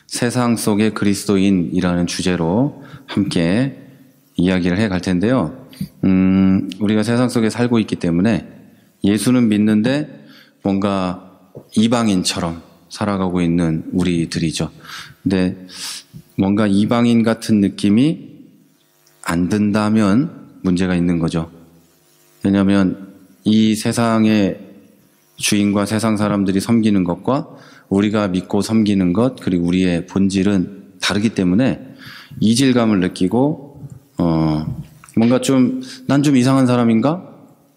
세상 속의 그리스도인이라는 주제로 함께 이야기를 해 갈 텐데요. 우리가 세상 속에 살고 있기 때문에 예수는 믿는데 뭔가 이방인처럼 살아가고 있는 우리들이죠. 근데 뭔가 이방인 같은 느낌이 안 든다면 문제가 있는 거죠. 왜냐하면 이 세상의 주인과 세상 사람들이 섬기는 것과 우리가 믿고 섬기는 것, 그리고 우리의 본질은 다르기 때문에 이질감을 느끼고 뭔가 난 좀 이상한 사람인가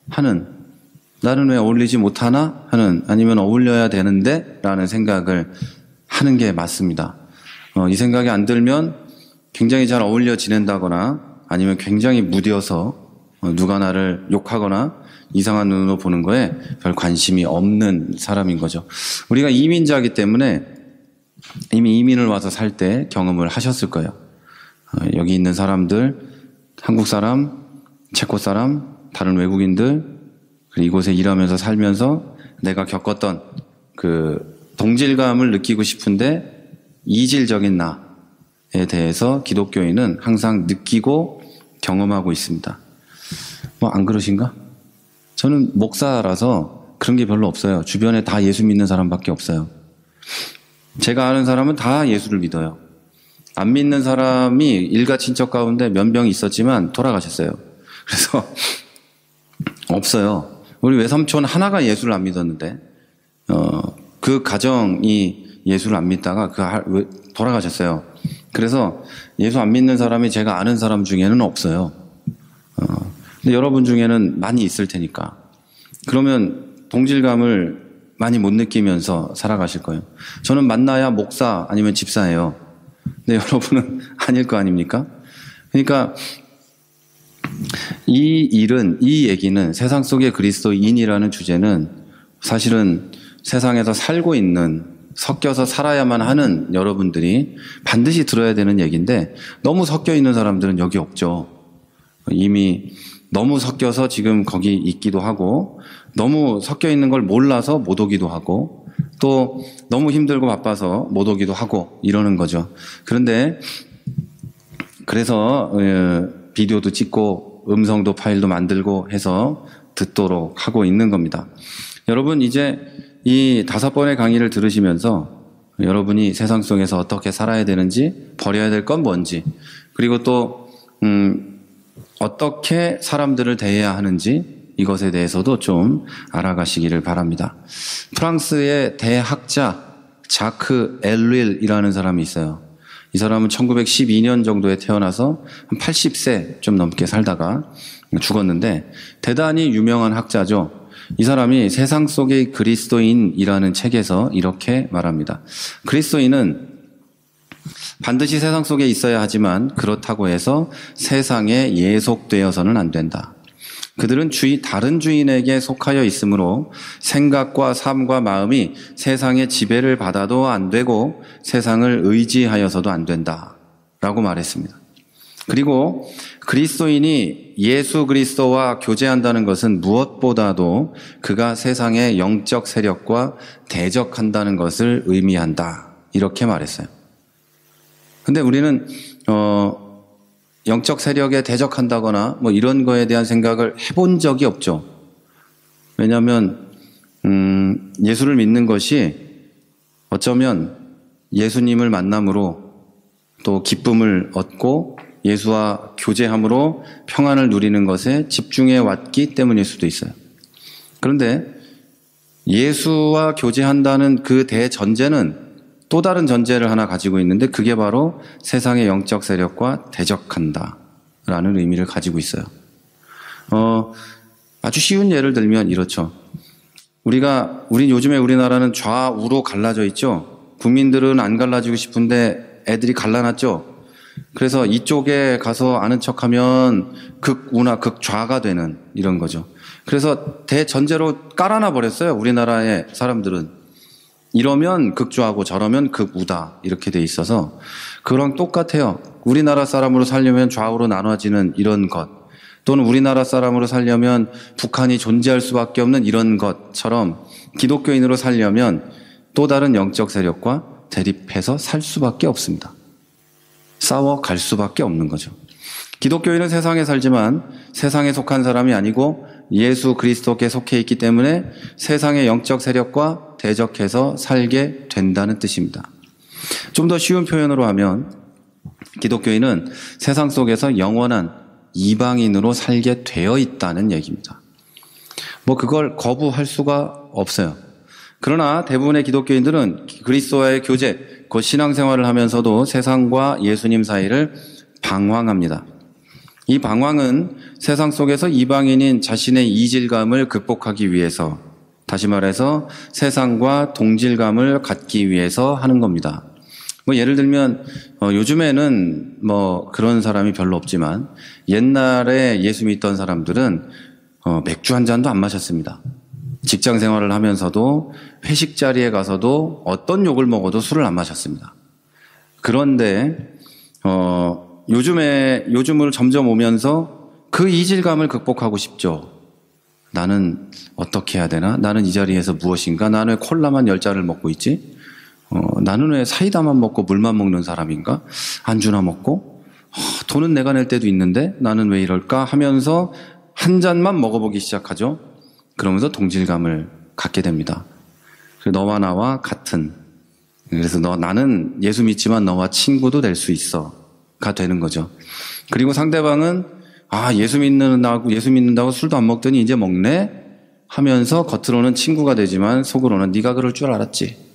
하는, 나는 왜 어울리지 못하나 하는, 아니면 어울려야 되는데 라는 생각을 하는 게 맞습니다. 이 생각이 안 들면 굉장히 잘 어울려 지낸다거나 아니면 굉장히 무뎌서 누가 나를 욕하거나 이상한 눈으로 보는 거에 별 관심이 없는 사람인 거죠. 우리가 이민자이기 때문에 이미 이민을 와서 살 때 경험을 하셨을 거예요. 여기 있는 사람들, 한국 사람, 체코 사람, 다른 외국인들, 이곳에 일하면서 살면서 내가 겪었던 그 동질감을 느끼고 싶은데 이질적인 나에 대해서 기독교인은 항상 느끼고 경험하고 있습니다. 안 그러신가? 저는 목사라서 그런 게 별로 없어요. 주변에 다 예수 믿는 사람밖에 없어요. 제가 아는 사람은 다 예수를 믿어요. 안 믿는 사람이 일가 친척 가운데 몇 명 있었지만 돌아가셨어요. 그래서 없어요. 우리 외삼촌 하나가 예수를 안 믿었는데 그 가정이 예수를 안 믿다가 돌아가셨어요. 그래서 예수 안 믿는 사람이 제가 아는 사람 중에는 없어요. 근데 여러분 중에는 많이 있을 테니까. 그러면 동질감을 많이 못 느끼면서 살아가실 거예요. 저는 만나야 목사 아니면 집사예요. 근데 여러분은 아닐 거 아닙니까? 그러니까 이 얘기는 세상 속의 그리스도인이라는 주제는 사실은 세상에서 살고 있는, 섞여서 살아야만 하는 여러분들이 반드시 들어야 되는 얘기인데 너무 섞여 있는 사람들은 여기 없죠. 이미 너무 섞여서 지금 거기 있기도 하고, 너무 섞여 있는 걸 몰라서 못 오기도 하고, 또 너무 힘들고 바빠서 못 오기도 하고 이러는 거죠. 그런데 그래서 비디오도 찍고 음성도 파일도 만들고 해서 듣도록 하고 있는 겁니다. 여러분, 이제 이 5번의 강의를 들으시면서 여러분이 세상 속에서 어떻게 살아야 되는지, 버려야 될 건 뭔지, 그리고 또 어떻게 사람들을 대해야 하는지, 이것에 대해서도 좀 알아가시기를 바랍니다. 프랑스의 대학자 자크 엘릴이라는 사람이 있어요. 이 사람은 1912년 정도에 태어나서 한 80세 좀 넘게 살다가 죽었는데 대단히 유명한 학자죠. 이 사람이 세상 속의 그리스도인이라는 책에서 이렇게 말합니다. 그리스도인은 반드시 세상 속에 있어야 하지만 그렇다고 해서 세상에 예속되어서는 안 된다. 그들은 다른 주인에게 속하여 있으므로 생각과 삶과 마음이 세상의 지배를 받아도 안 되고 세상을 의지하여서도 안 된다 라고 말했습니다. 그리고 그리스도인이 예수 그리스도와 교제한다는 것은 무엇보다도 그가 세상의 영적 세력과 대적한다는 것을 의미한다, 이렇게 말했어요. 근데 우리는 영적 세력에 대적한다거나 뭐 이런 거에 대한 생각을 해본 적이 없죠. 왜냐하면 예수를 믿는 것이 어쩌면 예수님을 만남으로 또 기쁨을 얻고 예수와 교제함으로 평안을 누리는 것에 집중해 왔기 때문일 수도 있어요. 그런데 예수와 교제한다는 그 대전제는 또 다른 전제를 하나 가지고 있는데 그게 바로 세상의 영적 세력과 대적한다라는 의미를 가지고 있어요. 아주 쉬운 예를 들면 이렇죠. 우리 요즘에 우리나라는 좌우로 갈라져 있죠. 국민들은 안 갈라지고 싶은데 애들이 갈라놨죠. 그래서 이쪽에 가서 아는 척하면 극우나 극좌가 되는 이런 거죠. 그래서 대전제로 깔아놔 버렸어요. 우리나라의 사람들은. 이러면 극좌하고 저러면 극우다 이렇게 돼 있어서 그랑 똑같아요. 우리나라 사람으로 살려면 좌우로 나눠지는 이런 것, 또는 우리나라 사람으로 살려면 북한이 존재할 수밖에 없는 이런 것처럼 기독교인으로 살려면 또 다른 영적 세력과 대립해서 살 수밖에 없습니다. 싸워갈 수밖에 없는 거죠. 기독교인은 세상에 살지만 세상에 속한 사람이 아니고 예수 그리스도께 속해 있기 때문에 세상의 영적 세력과 대적해서 살게 된다는 뜻입니다. 좀 더 쉬운 표현으로 하면 기독교인은 세상 속에서 영원한 이방인으로 살게 되어 있다는 얘기입니다. 그걸 거부할 수가 없어요. 그러나 대부분의 기독교인들은 그리스도와의 교제, 곧 신앙생활을 하면서도 세상과 예수님 사이를 방황합니다. 이 방황은 세상 속에서 이방인인 자신의 이질감을 극복하기 위해서, 다시 말해서 세상과 동질감을 갖기 위해서 하는 겁니다. 예를 들면 요즘에는 그런 사람이 별로 없지만 옛날에 예수 믿던 사람들은 맥주 한 잔도 안 마셨습니다. 직장 생활을 하면서도 회식 자리에 가서도 어떤 욕을 먹어도 술을 안 마셨습니다. 그런데 요즘을 점점 오면서 그 이질감을 극복하고 싶죠. 나는 어떻게 해야 되나? 나는 이 자리에서 무엇인가? 나는 왜 콜라만 10잔을 먹고 있지? 나는 왜 사이다만 먹고 물만 먹는 사람인가? 안주나 먹고? 돈은 내가 낼 때도 있는데 나는 왜 이럴까? 하면서 한 잔만 먹어보기 시작하죠. 그러면서 동질감을 갖게 됩니다. 너와 나와 같은. 그래서 나는 예수 믿지만 너와 친구도 될 수 있어가 되는 거죠. 그리고 상대방은 예수 믿는다고 술도 안 먹더니 이제 먹네? 하면서 겉으로는 친구가 되지만 속으로는 네가 그럴 줄 알았지.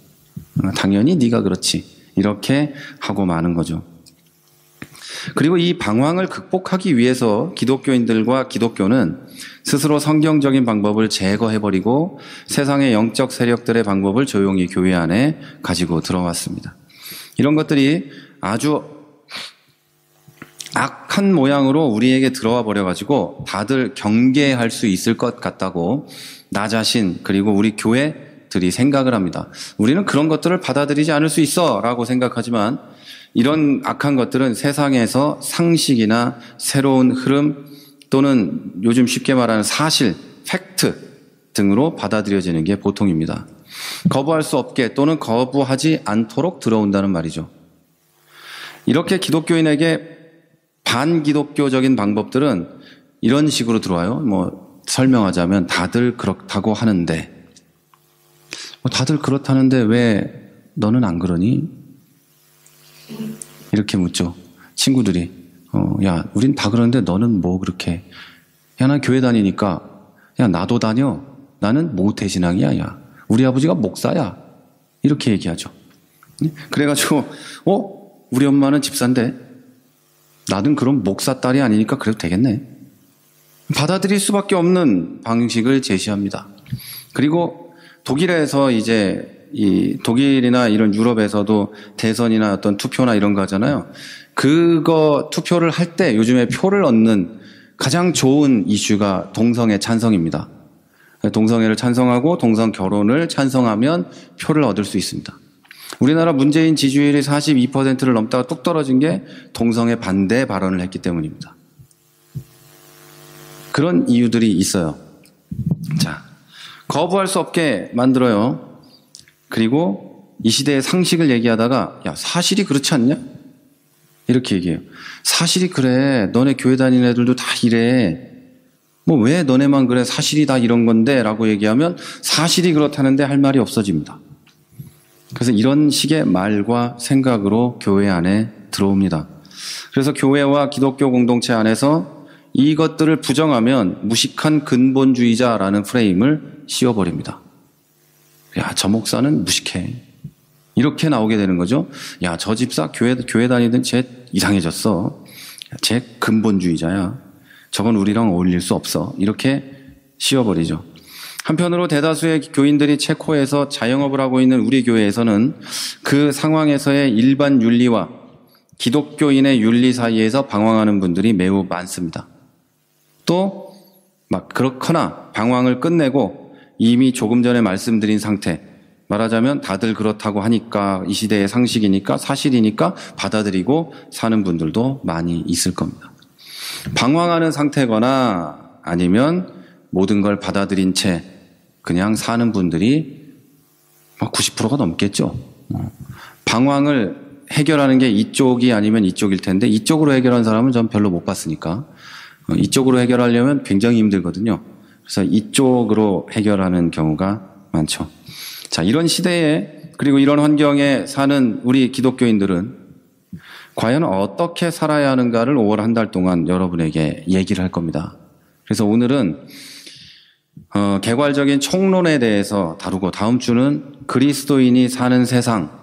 당연히 네가 그렇지. 이렇게 하고 마는 거죠. 그리고 이 방황을 극복하기 위해서 기독교인들과 기독교는 스스로 성경적인 방법을 제거해버리고 세상의 영적 세력들의 방법을 조용히 교회 안에 가지고 들어왔습니다. 이런 것들이 아주 악한 모양으로 우리에게 들어와 버려가지고 다들 경계할 수 있을 것 같다고 나 자신 그리고 우리 교회들이 생각을 합니다. 우리는 그런 것들을 받아들이지 않을 수 있어 라고 생각하지만 이런 악한 것들은 세상에서 상식이나 새로운 흐름 또는 요즘 쉽게 말하는 사실, 팩트 등으로 받아들여지는 게 보통입니다. 거부할 수 없게 또는 거부하지 않도록 들어온다는 말이죠. 이렇게 기독교인에게 반기독교적인 방법들은 이런 식으로 들어와요. 설명하자면 다들 그렇다고 하는데 다들 그렇다는데 왜 너는 안 그러니? 이렇게 묻죠. 친구들이 야 우린 다 그러는데 너는 뭐 그렇게 야 난 교회 다니니까 야 나도 다녀 나는 모태신앙이야 야 우리 아버지가 목사야 이렇게 얘기하죠. 그래가지고 우리 엄마는 집사인데 나는 그럼 목사 딸이 아니니까 그래도 되겠네. 받아들일 수밖에 없는 방식을 제시합니다. 그리고 독일에서 이제 이 독일이나 이런 유럽에서도 대선이나 어떤 투표나 이런 거 하잖아요. 그거 투표를 할 때 요즘에 표를 얻는 가장 좋은 이슈가 동성애 찬성입니다. 동성애를 찬성하고 동성 결혼을 찬성하면 표를 얻을 수 있습니다. 우리나라 문재인 지지율이 42%를 넘다가 뚝 떨어진 게 동성애 반대 발언을 했기 때문입니다. 그런 이유들이 있어요. 자, 거부할 수 없게 만들어요. 그리고 이 시대의 상식을 얘기하다가 야 사실이 그렇지 않냐? 이렇게 얘기해요. 사실이 그래. 너네 교회 다니는 애들도 다 이래. 왜 너네만 그래. 사실이 다 이런 건데 라고 얘기하면 사실이 그렇다는데 할 말이 없어집니다. 그래서 이런 식의 말과 생각으로 교회 안에 들어옵니다. 그래서 교회와 기독교 공동체 안에서 이것들을 부정하면 무식한 근본주의자라는 프레임을 씌워버립니다. 야, 저 목사는 무식해. 이렇게 나오게 되는 거죠. 야, 저 집사 교회 다니던 쟤 이상해졌어. 쟤 근본주의자야. 저건 우리랑 어울릴 수 없어. 이렇게 씌워버리죠. 한편으로 대다수의 교인들이 체코에서 자영업을 하고 있는 우리 교회에서는 그 상황에서의 일반 윤리와 기독교인의 윤리 사이에서 방황하는 분들이 매우 많습니다. 또 그렇거나 방황을 끝내고 이미 조금 전에 말씀드린 상태, 말하자면 다들 그렇다고 하니까 이 시대의 상식이니까 사실이니까 받아들이고 사는 분들도 많이 있을 겁니다. 방황하는 상태거나 아니면 모든 걸 받아들인 채 그냥 사는 분들이 90%가 넘겠죠. 방황을 해결하는 게 이쪽이 아니면 이쪽일 텐데 이쪽으로 해결한 사람은 전 별로 못 봤으니까 이쪽으로 해결하려면 굉장히 힘들거든요. 그래서 이쪽으로 해결하는 경우가 많죠. 자, 이런 시대에 그리고 이런 환경에 사는 우리 기독교인들은 과연 어떻게 살아야 하는가를 5월 한 달 동안 여러분에게 얘기를 할 겁니다. 그래서 오늘은 개괄적인 총론에 대해서 다루고 다음 주는 그리스도인이 사는 세상,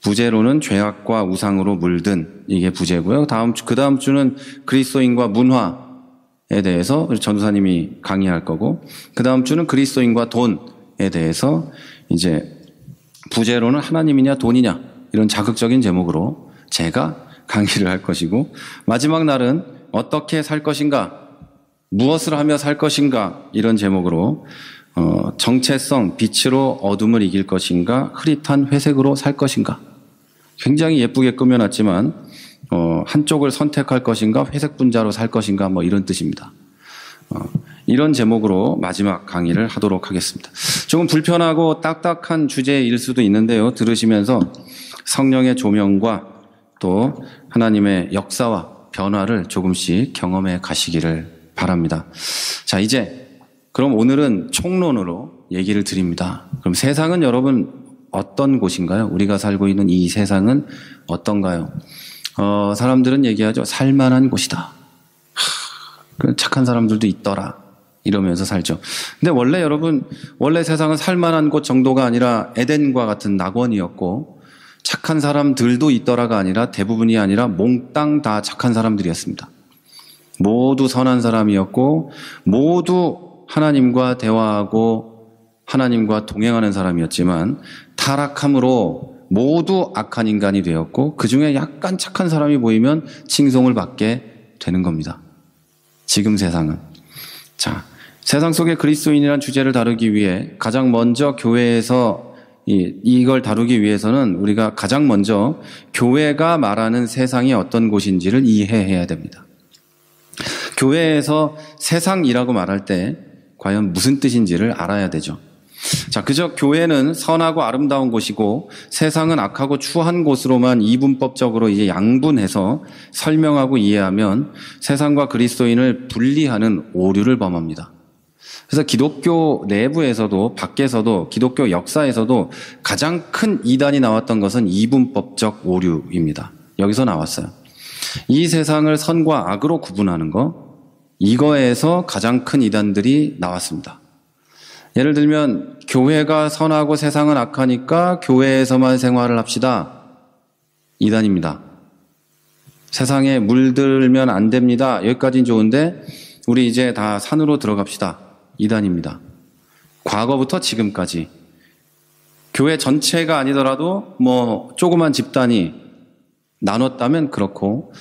부제로는 죄악과 우상으로 물든 이게 부제고요. 그 다음 주는 그리스도인과 문화에 대해서 우리 전도사님이 강의할 거고, 그 다음 주는 그리스도인과 돈에 대해서 이제 부제로는 하나님이냐 돈이냐 이런 자극적인 제목으로 제가 강의를 할 것이고, 마지막 날은 어떻게 살 것인가, 무엇을 하며 살 것인가 이런 제목으로 정체성, 빛으로 어둠을 이길 것인가, 흐릿한 회색으로 살 것인가. 굉장히 예쁘게 꾸며놨지만 한쪽을 선택할 것인가, 회색 분자로 살 것인가 뭐 이런 뜻입니다. 이런 제목으로 마지막 강의를 하도록 하겠습니다. 조금 불편하고 딱딱한 주제일 수도 있는데요. 들으시면서 성령의 조명과 또 하나님의 역사와 변화를 조금씩 경험해 가시기를 바랍니다. 자, 이제 그럼 오늘은 총론으로 얘기를 드립니다. 그럼 세상은 여러분 어떤 곳인가요? 우리가 살고 있는 이 세상은 어떤가요? 사람들은 얘기하죠. 살만한 곳이다. 착한 사람들도 있더라. 이러면서 살죠. 근데 원래 세상은 살만한 곳 정도가 아니라 에덴과 같은 낙원이었고, 착한 사람들도 있더라가 아니라 대부분이 아니라 몽땅 다 착한 사람들이었습니다. 모두 선한 사람이었고, 모두 하나님과 대화하고 하나님과 동행하는 사람이었지만, 타락함으로 모두 악한 인간이 되었고, 그 중에 약간 착한 사람이 보이면 칭송을 받게 되는 겁니다. 지금 세상은. 자, 세상 속의 그리스도인이라는 주제를 다루기 위해 가장 먼저 교회에서 이걸 다루기 위해서는 우리가 가장 먼저 교회가 말하는 세상이 어떤 곳인지를 이해해야 됩니다. 교회에서 세상이라고 말할 때 과연 무슨 뜻인지를 알아야 되죠. 자, 그저 교회는 선하고 아름다운 곳이고 세상은 악하고 추한 곳으로만 이분법적으로 이제 양분해서 설명하고 이해하면 세상과 그리스도인을 분리하는 오류를 범합니다. 그래서 기독교 내부에서도 밖에서도 기독교 역사에서도 가장 큰 이단이 나왔던 것은 이분법적 오류입니다. 여기서 나왔어요. 이 세상을 선과 악으로 구분하는 거, 이거에서 가장 큰 이단들이 나왔습니다. 예를 들면 교회가 선하고 세상은 악하니까 교회에서만 생활을 합시다. 이단입니다. 세상에 물들면 안 됩니다. 여기까지는 좋은데 우리 이제 다 산으로 들어갑시다. 이단입니다. 과거부터 지금까지 교회 전체가 아니더라도 뭐 조그만 집단이 나눴다면 그렇고,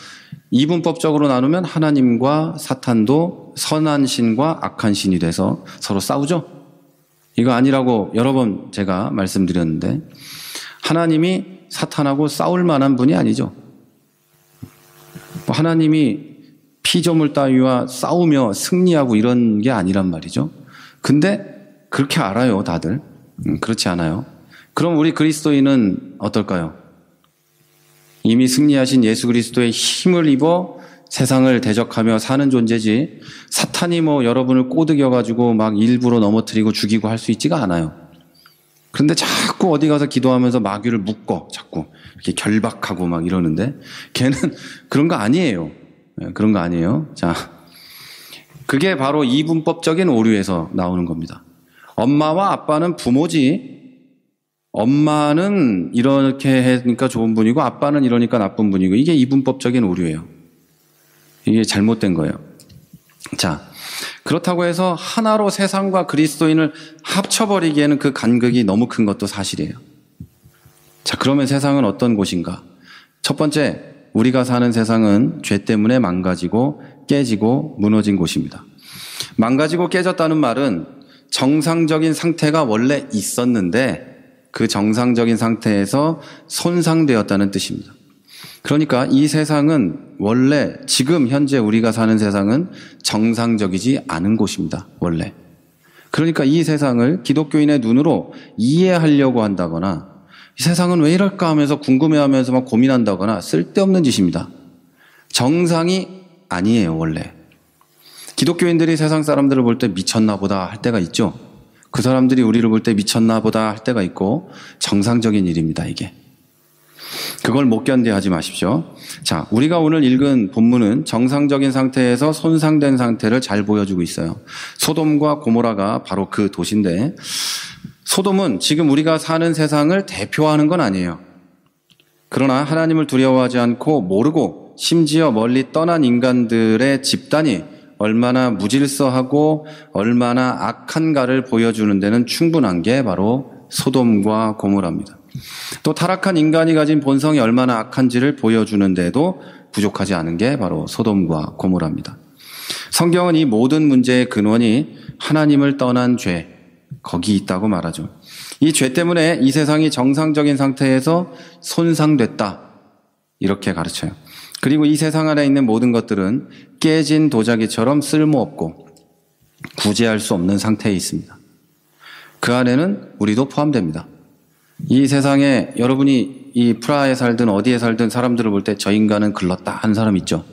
이분법적으로 나누면 하나님과 사탄도 선한 신과 악한 신이 돼서 서로 싸우죠. 이거 아니라고 여러 번 제가 말씀드렸는데, 하나님이 사탄하고 싸울 만한 분이 아니죠. 하나님이 피조물 따위와 싸우며 승리하고 이런 게 아니란 말이죠. 근데 그렇게 알아요, 다들. 그렇지 않아요. 그럼 우리 그리스도인은 어떨까요? 이미 승리하신 예수 그리스도의 힘을 입어 세상을 대적하며 사는 존재지, 사탄이 뭐 여러분을 꼬드겨가지고 막 일부러 넘어뜨리고 죽이고 할 수 있지가 않아요. 그런데 자꾸 어디 가서 기도하면서 마귀를 묶어 자꾸 이렇게 결박하고 막 이러는데, 걔는 그런 거 아니에요. 그런 거 아니에요. 자, 그게 바로 이분법적인 오류에서 나오는 겁니다. 엄마와 아빠는 부모지, 엄마는 이렇게 하니까 좋은 분이고 아빠는 이러니까 나쁜 분이고, 이게 이분법적인 오류예요. 이게 잘못된 거예요. 자, 그렇다고 해서 하나로 세상과 그리스도인을 합쳐버리기에는 그 간극이 너무 큰 것도 사실이에요. 자, 그러면 세상은 어떤 곳인가? 첫 번째, 우리가 사는 세상은 죄 때문에 망가지고 깨지고 무너진 곳입니다. 망가지고 깨졌다는 말은 정상적인 상태가 원래 있었는데 그 정상적인 상태에서 손상되었다는 뜻입니다. 그러니까 이 세상은 원래 지금 현재 우리가 사는 세상은 정상적이지 않은 곳입니다. 원래. 그러니까 이 세상을 기독교인의 눈으로 이해하려고 한다거나 이 세상은 왜 이럴까 하면서 궁금해하면서 막 고민한다거나 쓸데없는 짓입니다. 정상이 아니에요, 원래. 기독교인들이 세상 사람들을 볼 때 미쳤나 보다 할 때가 있죠. 그 사람들이 우리를 볼 때 미쳤나 보다 할 때가 있고 정상적인 일입니다, 이게. 그걸 못 견뎌하지 마십시오. 자, 우리가 오늘 읽은 본문은 정상적인 상태에서 손상된 상태를 잘 보여주고 있어요. 소돔과 고모라가 바로 그 도시인데, 소돔은 지금 우리가 사는 세상을 대표하는 건 아니에요. 그러나 하나님을 두려워하지 않고 모르고 심지어 멀리 떠난 인간들의 집단이 얼마나 무질서하고 얼마나 악한가를 보여주는 데는 충분한 게 바로 소돔과 고모라입니다. 또 타락한 인간이 가진 본성이 얼마나 악한지를 보여주는데도 부족하지 않은 게 바로 소돔과 고모라입니다. 성경은 이 모든 문제의 근원이 하나님을 떠난 죄, 거기 있다고 말하죠. 이 죄 때문에 이 세상이 정상적인 상태에서 손상됐다, 이렇게 가르쳐요. 그리고 이 세상 안에 있는 모든 것들은 깨진 도자기처럼 쓸모없고 구제할 수 없는 상태에 있습니다. 그 안에는 우리도 포함됩니다. 이 세상에 여러분이 이 프라하에 살든 어디에 살든 사람들을 볼 때 저 인간은 글렀다 하는 사람 있죠?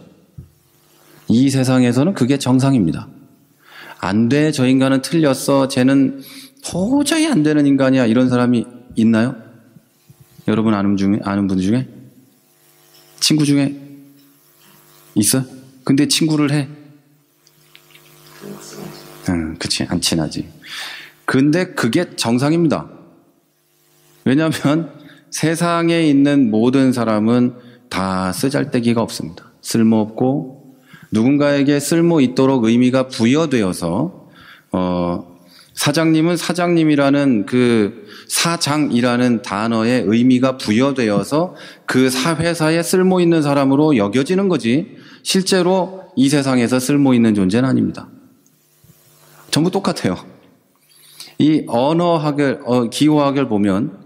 이 세상에서는 그게 정상입니다. 안 돼, 저 인간은 틀렸어, 쟤는 도저히 안 되는 인간이야, 이런 사람이 있나요? 여러분 아는 분 중에? 친구 중에 있어? 근데 친구를 해? 그치, 안 친하지. 근데 그게 정상입니다. 왜냐하면 세상에 있는 모든 사람은 다 쓰잘데기가 없습니다. 쓸모없고 누군가에게 쓸모 있도록 의미가 부여되어서 사장님은 사장님이라는 그 사장이라는 단어의 의미가 부여되어서 그 회사에 쓸모 있는 사람으로 여겨지는 거지, 실제로 이 세상에서 쓸모 있는 존재는 아닙니다. 전부 똑같아요. 이 언어학을, 기호학을 보면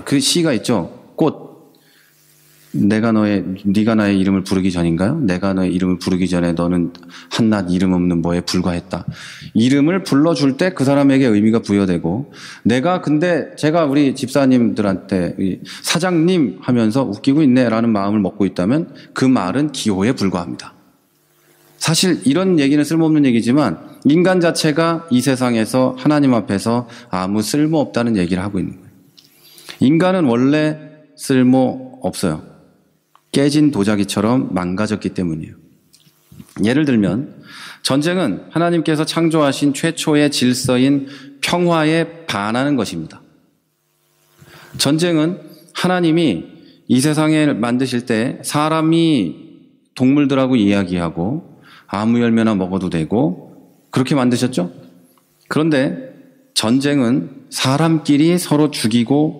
그 시가 있죠. 꽃. 네가 나의 이름을 부르기 전인가요? 내가 너의 이름을 부르기 전에 너는 한낱 이름 없는 뭐에 불과했다. 이름을 불러줄 때 그 사람에게 의미가 부여되고, 근데 제가 우리 집사님들한테 사장님 하면서 웃기고 있네라는 마음을 먹고 있다면 그 말은 기호에 불과합니다. 사실 이런 얘기는 쓸모없는 얘기지만 인간 자체가 이 세상에서 하나님 앞에서 아무 쓸모없다는 얘기를 하고 있는 거예요. 인간은 원래 쓸모없어요. 깨진 도자기처럼 망가졌기 때문이에요. 예를 들면 전쟁은 하나님께서 창조하신 최초의 질서인 평화에 반하는 것입니다. 전쟁은 하나님이 이 세상을 만드실 때 사람이 동물들하고 이야기하고 아무 열매나 먹어도 되고 그렇게 만드셨죠? 그런데 전쟁은 사람끼리 서로 죽이고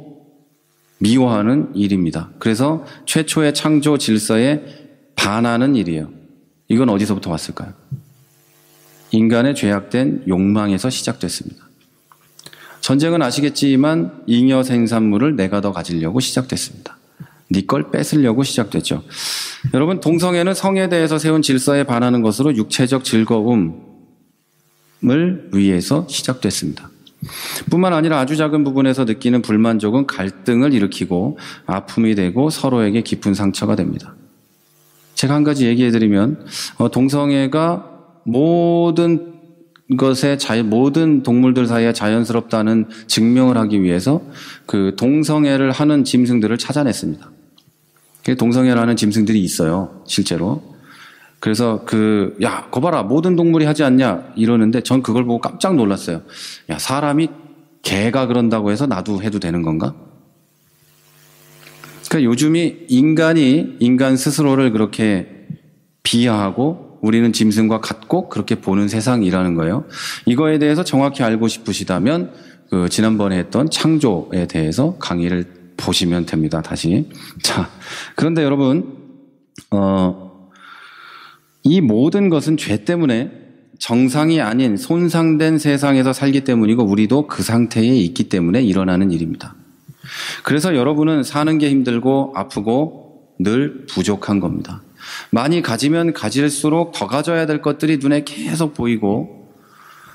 미워하는 일입니다. 그래서 최초의 창조 질서에 반하는 일이에요. 이건 어디서부터 왔을까요? 인간의 죄악된 욕망에서 시작됐습니다. 전쟁은 아시겠지만 잉여 생산물을 내가 더 가지려고 시작됐습니다. 네 걸 뺏으려고 시작됐죠. 여러분, 동성애는 성에 대해서 세운 질서에 반하는 것으로 육체적 즐거움을 위해서 시작됐습니다. 뿐만 아니라 아주 작은 부분에서 느끼는 불만족은 갈등을 일으키고 아픔이 되고 서로에게 깊은 상처가 됩니다. 제가 한 가지 얘기해드리면 동성애가 모든 동물들 사이에 자연스럽다는 증명을 하기 위해서 그 동성애를 하는 짐승들을 찾아냈습니다. 동성애를 하는 짐승들이 있어요, 실제로. 그래서 거 봐라, 모든 동물이 하지 않냐 이러는데 전 그걸 보고 깜짝 놀랐어요. 야, 사람이 개가 그런다고 해서 나도 해도 되는 건가? 그러니까 요즘이 인간 스스로를 그렇게 비하하고 우리는 짐승과 같고 그렇게 보는 세상이라는 거예요. 이거에 대해서 정확히 알고 싶으시다면 지난번에 했던 창조에 대해서 강의를 보시면 됩니다, 다시. 자, 그런데 여러분, 이 모든 것은 죄 때문에 정상이 아닌 손상된 세상에서 살기 때문이고 우리도 그 상태에 있기 때문에 일어나는 일입니다. 그래서 여러분은 사는 게 힘들고 아프고 늘 부족한 겁니다. 많이 가지면 가질수록 더 가져야 될 것들이 눈에 계속 보이고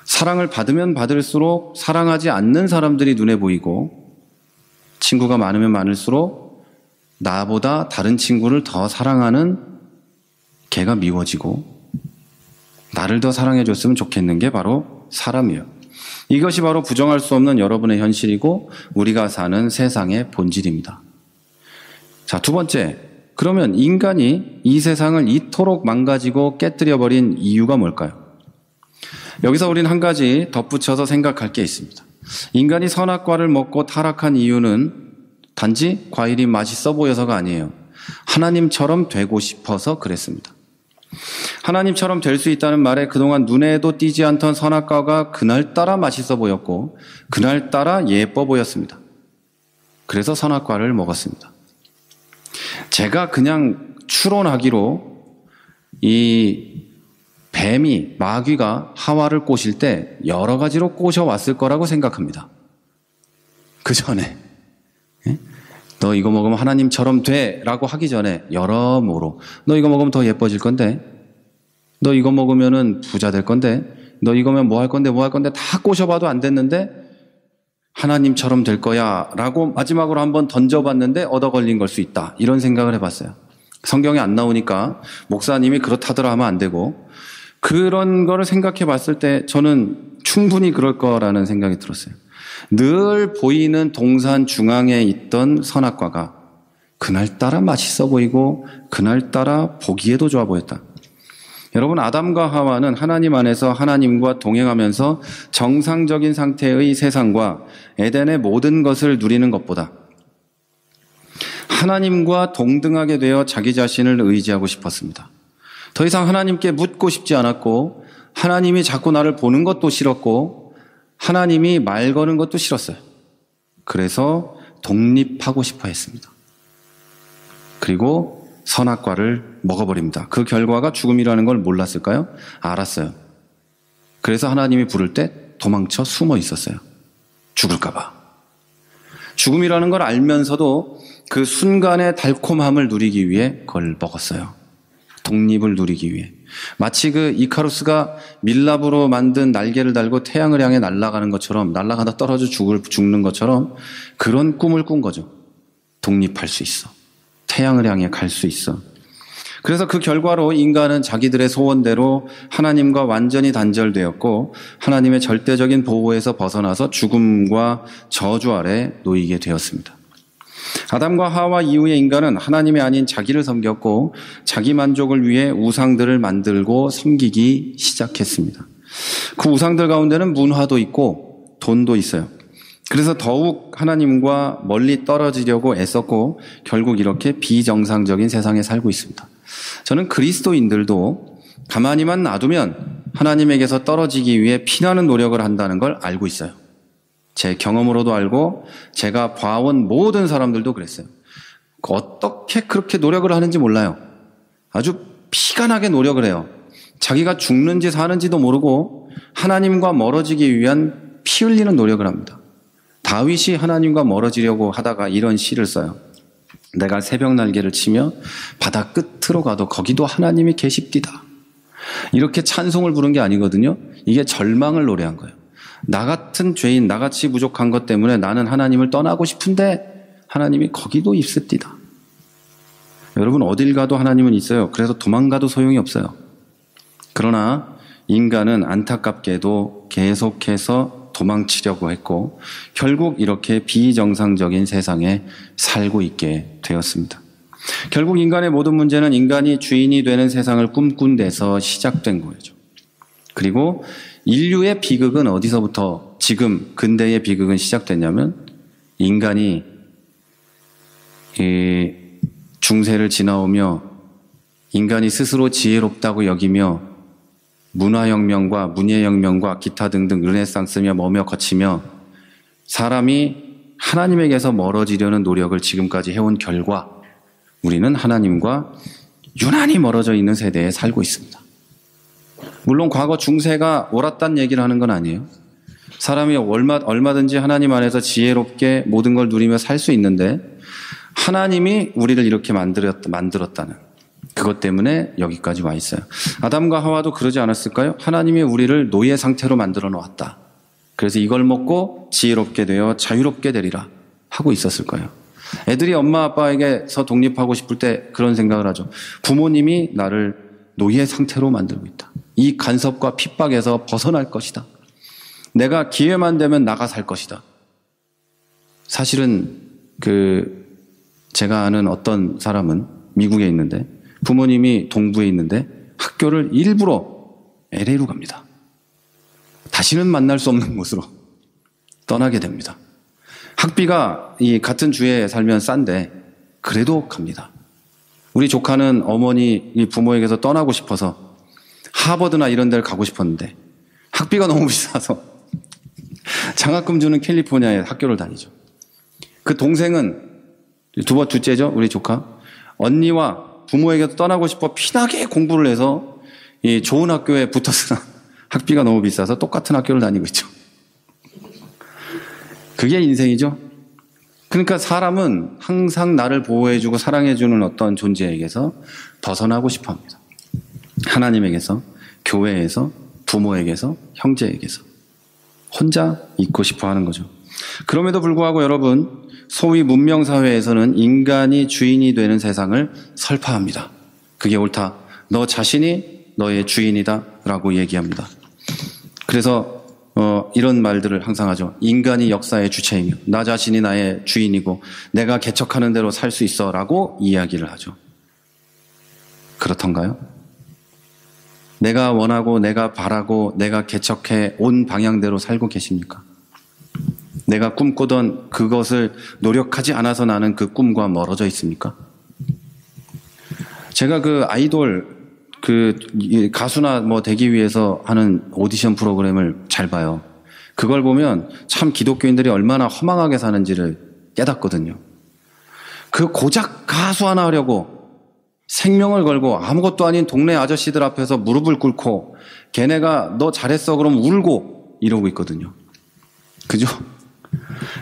사랑을 받으면 받을수록 사랑하지 않는 사람들이 눈에 보이고 친구가 많으면 많을수록 나보다 다른 친구를 더 사랑하는 걔가 미워지고 나를 더 사랑해 줬으면 좋겠는 게 바로 사람이에요. 이것이 바로 부정할 수 없는 여러분의 현실이고 우리가 사는 세상의 본질입니다. 자, 두 번째. 그러면 인간이 이 세상을 이토록 망가지고 깨뜨려버린 이유가 뭘까요? 여기서 우리는 한 가지 덧붙여서 생각할 게 있습니다. 인간이 선악과를 먹고 타락한 이유는 단지 과일이 맛있어 보여서가 아니에요. 하나님처럼 되고 싶어서 그랬습니다. 하나님처럼 될 수 있다는 말에 그동안 눈에도 띄지 않던 선악과가 그날따라 맛있어 보였고 그날따라 예뻐 보였습니다. 그래서 선악과를 먹었습니다. 제가 그냥 추론하기로 이 뱀이, 마귀가 하와를 꼬실 때 여러 가지로 꼬셔왔을 거라고 생각합니다. 그 전에 너 이거 먹으면 하나님처럼 돼 라고 하기 전에 여러모로 너 이거 먹으면 더 예뻐질 건데 너 이거 먹으면 부자 될 건데 너 이거면 뭐 할 건데 다 꼬셔봐도 안 됐는데 하나님처럼 될 거야 라고 마지막으로 한번 던져봤는데 얻어 걸린 걸 수 있다. 이런 생각을 해봤어요. 성경에 안 나오니까 목사님이 그렇다더라 하면 안 되고 그런 거를 생각해 봤을 때 저는 충분히 그럴 거라는 생각이 들었어요. 늘 보이는 동산 중앙에 있던 선악과가 그날따라 맛있어 보이고 그날따라 보기에도 좋아 보였다. 여러분, 아담과 하와는 하나님 안에서 하나님과 동행하면서 정상적인 상태의 세상과 에덴의 모든 것을 누리는 것보다 하나님과 동등하게 되어 자기 자신을 의지하고 싶었습니다. 더 이상 하나님께 묻고 싶지 않았고 하나님이 자꾸 나를 보는 것도 싫었고 하나님이 말 거는 것도 싫었어요. 그래서 독립하고 싶어 했습니다. 그리고 선악과를 먹어버립니다. 그 결과가 죽음이라는 걸 몰랐을까요? 알았어요. 그래서 하나님이 부를 때 도망쳐 숨어 있었어요. 죽을까 봐. 죽음이라는 걸 알면서도 그 순간의 달콤함을 누리기 위해 그걸 먹었어요. 독립을 누리기 위해. 마치 그 이카루스가 밀랍으로 만든 날개를 달고 태양을 향해 날아가는 것처럼 날아가다 떨어져 죽는 것처럼 그런 꿈을 꾼 거죠. 독립할 수 있어. 태양을 향해 갈 수 있어. 그래서 그 결과로 인간은 자기들의 소원대로 하나님과 완전히 단절되었고 하나님의 절대적인 보호에서 벗어나서 죽음과 저주 아래 놓이게 되었습니다. 아담과 하와 이후에 인간은 하나님이 아닌 자기를 섬겼고 자기 만족을 위해 우상들을 만들고 섬기기 시작했습니다. 그 우상들 가운데는 문화도 있고 돈도 있어요. 그래서 더욱 하나님과 멀리 떨어지려고 애썼고 결국 이렇게 비정상적인 세상에 살고 있습니다. 저는 그리스도인들도 가만히만 놔두면 하나님에게서 떨어지기 위해 피나는 노력을 한다는 걸 알고 있어요. 제 경험으로도 알고 제가 봐온 모든 사람들도 그랬어요. 어떻게 그렇게 노력을 하는지 몰라요. 아주 피가 나게 노력을 해요. 자기가 죽는지 사는지도 모르고 하나님과 멀어지기 위한 피 흘리는 노력을 합니다. 다윗이 하나님과 멀어지려고 하다가 이런 시를 써요. 내가 새벽 날개를 치며 바다 끝으로 가도 거기도 하나님이 계십디다. 이렇게 찬송을 부른 게 아니거든요. 이게 절망을 노래한 거예요. 나 같은 죄인, 나같이 부족한 것 때문에 나는 하나님을 떠나고 싶은데 하나님이 거기도 있습디다. 여러분, 어딜 가도 하나님은 있어요. 그래서 도망가도 소용이 없어요. 그러나 인간은 안타깝게도 계속해서 도망치려고 했고 결국 이렇게 비정상적인 세상에 살고 있게 되었습니다. 결국 인간의 모든 문제는 인간이 주인이 되는 세상을 꿈꾼 데서 시작된 거죠. 그리고 인류의 비극은 어디서부터 지금 근대의 비극은 시작됐냐면 인간이 중세를 지나오며 인간이 스스로 지혜롭다고 여기며 문화혁명과 문예혁명과 기타 등등 르네상스며 뭐며 거치며 사람이 하나님에게서 멀어지려는 노력을 지금까지 해온 결과 우리는 하나님과 유난히 멀어져 있는 세대에 살고 있습니다. 물론 과거 중세가 옳았다는 얘기를 하는 건 아니에요. 사람이 얼마든지 하나님 안에서 지혜롭게 모든 걸 누리며 살 수 있는데 하나님이 우리를 이렇게 만들었다는 그것 때문에 여기까지 와 있어요. 아담과 하와도 그러지 않았을까요? 하나님이 우리를 노예 상태로 만들어 놓았다. 그래서 이걸 먹고 지혜롭게 되어 자유롭게 되리라 하고 있었을 거예요. 애들이 엄마 아빠에게서 독립하고 싶을 때 그런 생각을 하죠. 부모님이 나를 노예 상태로 만들고 있다. 이 간섭과 핍박에서 벗어날 것이다. 내가 기회만 되면 나가 살 것이다. 사실은 제가 아는 어떤 사람은 미국에 있는데 부모님이 동부에 있는데 학교를 일부러 LA로 갑니다. 다시는 만날 수 없는 곳으로 떠나게 됩니다. 학비가 이 같은 주에 살면 싼데 그래도 갑니다. 우리 조카는 어머니 부모에게서 떠나고 싶어서 하버드나 이런 데를 가고 싶었는데 학비가 너무 비싸서 장학금 주는 캘리포니아에 학교를 다니죠. 그 동생은 둘째죠, 우리 조카. 언니와 부모에게도 떠나고 싶어 피나게 공부를 해서 이 좋은 학교에 붙었으나 학비가 너무 비싸서 똑같은 학교를 다니고 있죠. 그게 인생이죠. 그러니까 사람은 항상 나를 보호해주고 사랑해주는 어떤 존재에게서 벗어나고 싶어 합니다. 하나님에게서, 교회에서, 부모에게서, 형제에게서 혼자 있고 싶어 하는 거죠. 그럼에도 불구하고 여러분, 소위 문명사회에서는 인간이 주인이 되는 세상을 설파합니다. 그게 옳다. 너 자신이 너의 주인이다 라고 얘기합니다. 그래서 이런 말들을 항상 하죠. 인간이 역사의 주체이며 나 자신이 나의 주인이고 내가 개척하는 대로 살 수 있어 라고 이야기를 하죠. 그렇던가요? 내가 원하고 내가 바라고 내가 개척해 온 방향대로 살고 계십니까? 내가 꿈꾸던 그것을 노력하지 않아서 나는 그 꿈과 멀어져 있습니까? 제가 아이돌 가수나 되기 위해서 하는 오디션 프로그램을 잘 봐요. 그걸 보면 참 기독교인들이 얼마나 허망하게 사는지를 깨닫거든요. 고작 가수 하나 하려고 생명을 걸고 아무것도 아닌 동네 아저씨들 앞에서 무릎을 꿇고 걔네가 너 잘했어 그럼 울고 이러고 있거든요. 그죠?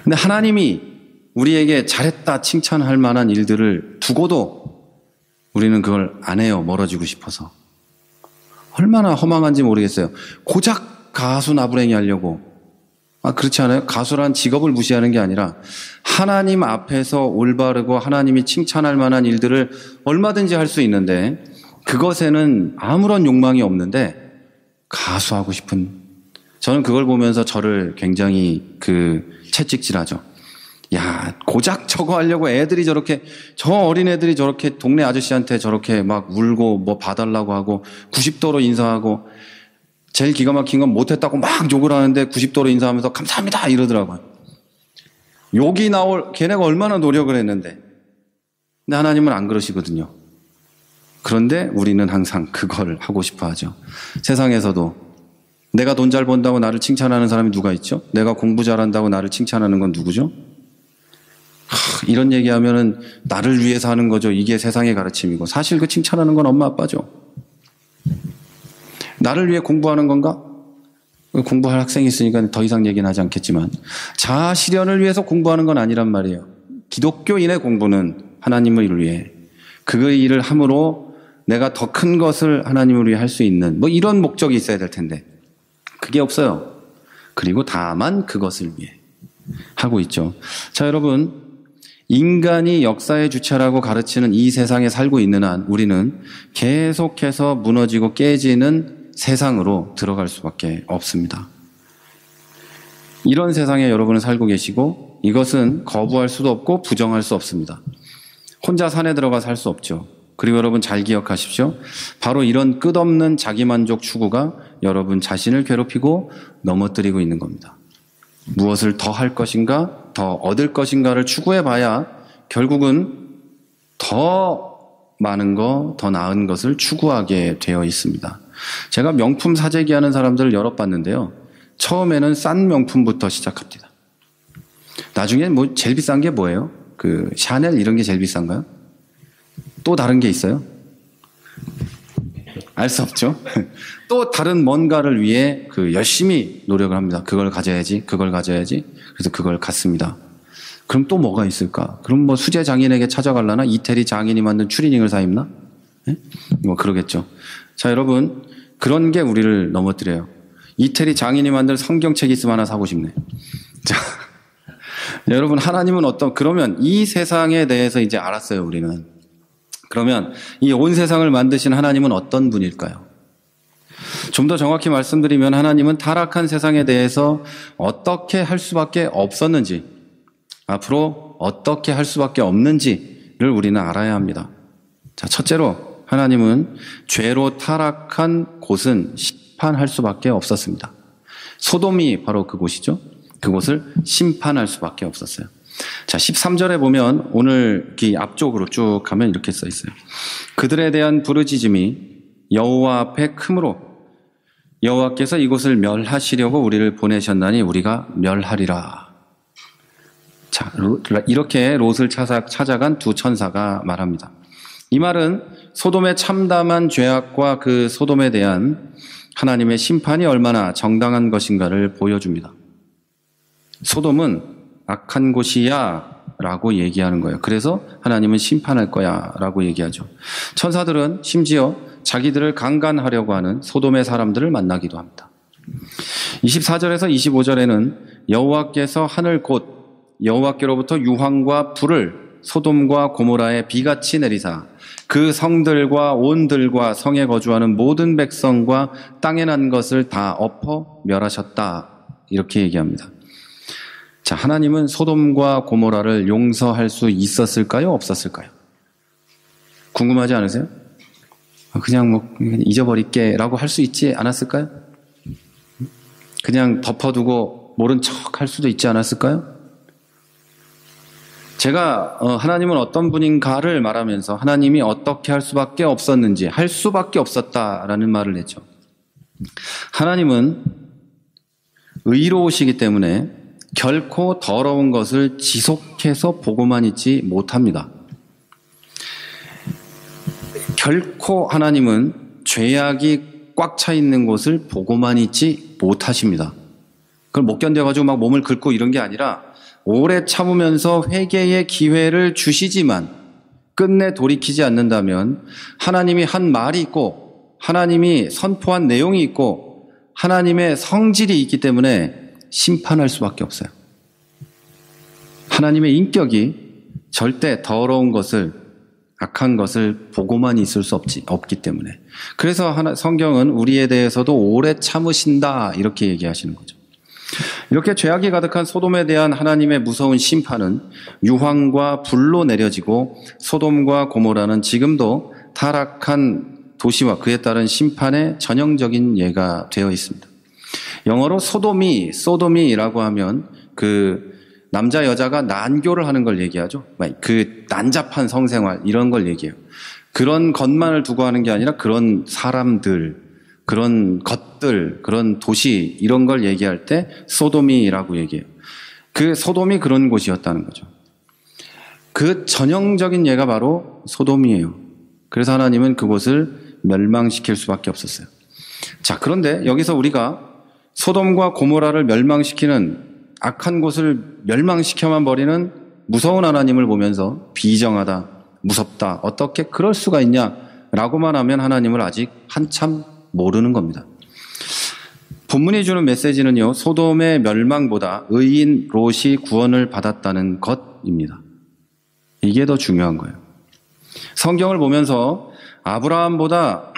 근데 하나님이 우리에게 잘했다 칭찬할 만한 일들을 두고도 우리는 그걸 안 해요. 멀어지고 싶어서. 얼마나 허망한지 모르겠어요. 고작 가수 나부랭이 하려고. 그렇지 않아요? 가수란 직업을 무시하는 게 아니라 하나님 앞에서 올바르고 하나님이 칭찬할 만한 일들을 얼마든지 할 수 있는데 그것에는 아무런 욕망이 없는데 가수하고 싶은, 저는 그걸 보면서 저를 굉장히 채찍질하죠. 야, 고작 저거 하려고 애들이 저렇게, 저 어린애들이 저렇게 동네 아저씨한테 저렇게 막 울고 뭐 봐달라고 하고 90도로 인사하고 제일 기가 막힌 건 못했다고 막 욕을 하는데 90도로 인사하면서 감사합니다 이러더라고요. 욕이 걔네가 얼마나 노력을 했는데. 근데 하나님은 안 그러시거든요. 그런데 우리는 항상 그걸 하고 싶어 하죠. 세상에서도 내가 돈 잘 번다고 나를 칭찬하는 사람이 누가 있죠? 내가 공부 잘한다고 나를 칭찬하는 건 누구죠? 이런 얘기하면은 나를 위해서 하는 거죠. 이게 세상의 가르침이고 사실 그 칭찬하는 건 엄마 아빠죠. 나를 위해 공부하는 건가? 공부할 학생이 있으니까 더 이상 얘기는 하지 않겠지만 자아 실현을 위해서 공부하는 건 아니란 말이에요. 기독교인의 공부는 하나님을 위해 그 일을 함으로 내가 더 큰 것을 하나님을 위해 할 수 있는 이런 목적이 있어야 될 텐데 그게 없어요. 그리고 다만 그것을 위해 하고 있죠. 자, 여러분, 인간이 역사의 주체라고 가르치는 이 세상에 살고 있는 한 우리는 계속해서 무너지고 깨지는 세상으로 들어갈 수밖에 없습니다. 이런 세상에 여러분은 살고 계시고 이것은 거부할 수도 없고 부정할 수 없습니다. 혼자 산에 들어가 살 수 없죠. 그리고 여러분 잘 기억하십시오. 바로 이런 끝없는 자기만족 추구가 여러분 자신을 괴롭히고 넘어뜨리고 있는 겁니다. 무엇을 더 할 것인가, 더 얻을 것인가를 추구해봐야 결국은 더 많은 거, 더 나은 것을 추구하게 되어 있습니다. 제가 명품 사재기 하는 사람들을 여러 봤는데요. 처음에는 싼 명품부터 시작합니다. 나중에 제일 비싼 게 뭐예요? 샤넬 이런 게 제일 비싼가요? 또 다른 게 있어요? 알 수 없죠. 또 다른 뭔가를 위해 열심히 노력을 합니다. 그걸 가져야지, 그걸 가져야지. 그래서 그걸 갖습니다. 그럼 또 뭐가 있을까? 그럼 수제 장인에게 찾아갈라나? 이태리 장인이 만든 추리닝을 사 입나? 네? 그러겠죠. 자, 여러분, 그런 게 우리를 넘어뜨려요. 이태리 장인이 만든 성경책 있으면 하나 사고 싶네. 자, 여러분, 하나님은 그러면 이 세상에 대해서 이제 알았어요, 우리는. 그러면 이 온 세상을 만드신 하나님은 어떤 분일까요? 좀 더 정확히 말씀드리면 하나님은 타락한 세상에 대해서 어떻게 할 수밖에 없었는지, 앞으로 어떻게 할 수밖에 없는지를 우리는 알아야 합니다. 자, 첫째로 하나님은 죄로 타락한 곳은 심판할 수밖에 없었습니다. 소돔이 바로 그곳이죠. 그곳을 심판할 수밖에 없었어요. 자, 13절에 보면 오늘 앞쪽으로 쭉 가면 이렇게 써 있어요. 그들에 대한 부르짖음이 여호와 앞에 크므로 여호와께서 이곳을 멸하시려고 우리를 보내셨나니 우리가 멸하리라. 자, 이렇게 롯을 찾아간 두 천사가 말합니다. 이 말은 소돔의 참담한 죄악과 그 소돔에 대한 하나님의 심판이 얼마나 정당한 것인가를 보여줍니다. 소돔은 악한 곳이야 라고 얘기하는 거예요. 그래서 하나님은 심판할 거야 라고 얘기하죠. 천사들은 심지어 자기들을 강간하려고 하는 소돔의 사람들을 만나기도 합니다. 24절에서 25절에는 여호와께서 하늘 곧 여호와께로부터 유황과 불을 소돔과 고모라에 비같이 내리사 그 성들과 온들과 성에 거주하는 모든 백성과 땅에 난 것을 다 엎어 멸하셨다. 이렇게 얘기합니다. 자, 하나님은 소돔과 고모라를 용서할 수 있었을까요? 없었을까요? 궁금하지 않으세요? 그냥 잊어버릴게 라고 할 수 있지 않았을까요? 그냥 덮어두고 모른 척 할 수도 있지 않았을까요? 제가 하나님은 어떤 분인가를 말하면서 하나님이 어떻게 할 수밖에 없었는지, 할 수밖에 없었다라는 말을 했죠. 하나님은 의로우시기 때문에 결코 더러운 것을 지속해서 보고만 있지 못합니다. 결코 하나님은 죄악이 꽉 차 있는 곳을 보고만 있지 못하십니다. 그걸 못 견뎌가지고 막 몸을 긁고 이런 게 아니라 오래 참으면서 회개의 기회를 주시지만 끝내 돌이키지 않는다면 하나님이 한 말이 있고 하나님이 선포한 내용이 있고 하나님의 성질이 있기 때문에 심판할 수밖에 없어요. 하나님의 인격이 절대 더러운 것을, 악한 것을 보고만 있을 수 없기 때문에. 그래서 성경은 우리에 대해서도 오래 참으신다 이렇게 얘기하시는 거죠. 이렇게 죄악이 가득한 소돔에 대한 하나님의 무서운 심판은 유황과 불로 내려지고 소돔과 고모라는 지금도 타락한 도시와 그에 따른 심판의 전형적인 예가 되어 있습니다. 영어로 소돔이라고 하면 그 남자 여자가 난교를 하는 걸 얘기하죠. 그 난잡한 성생활 이런 걸 얘기해요. 그런 것만을 두고 하는 게 아니라 그런 사람들, 그런 것들, 그런 도시 이런 걸 얘기할 때 소돔이라고 얘기해요. 그 소돔이 그런 곳이었다는 거죠. 그 전형적인 예가 바로 소돔이에요. 그래서 하나님은 그곳을 멸망시킬 수밖에 없었어요. 자, 그런데 여기서 우리가 소돔과 고모라를 멸망시키는 악한 곳을 멸망시켜만 버리는 무서운 하나님을 보면서 비정하다, 무섭다, 어떻게 그럴 수가 있냐라고만 하면 하나님을 아직 한참 모르는 겁니다. 본문이 주는 메시지는요, 소돔의 멸망보다 의인 롯이 구원을 받았다는 것입니다. 이게 더 중요한 거예요. 성경을 보면서 아브라함보다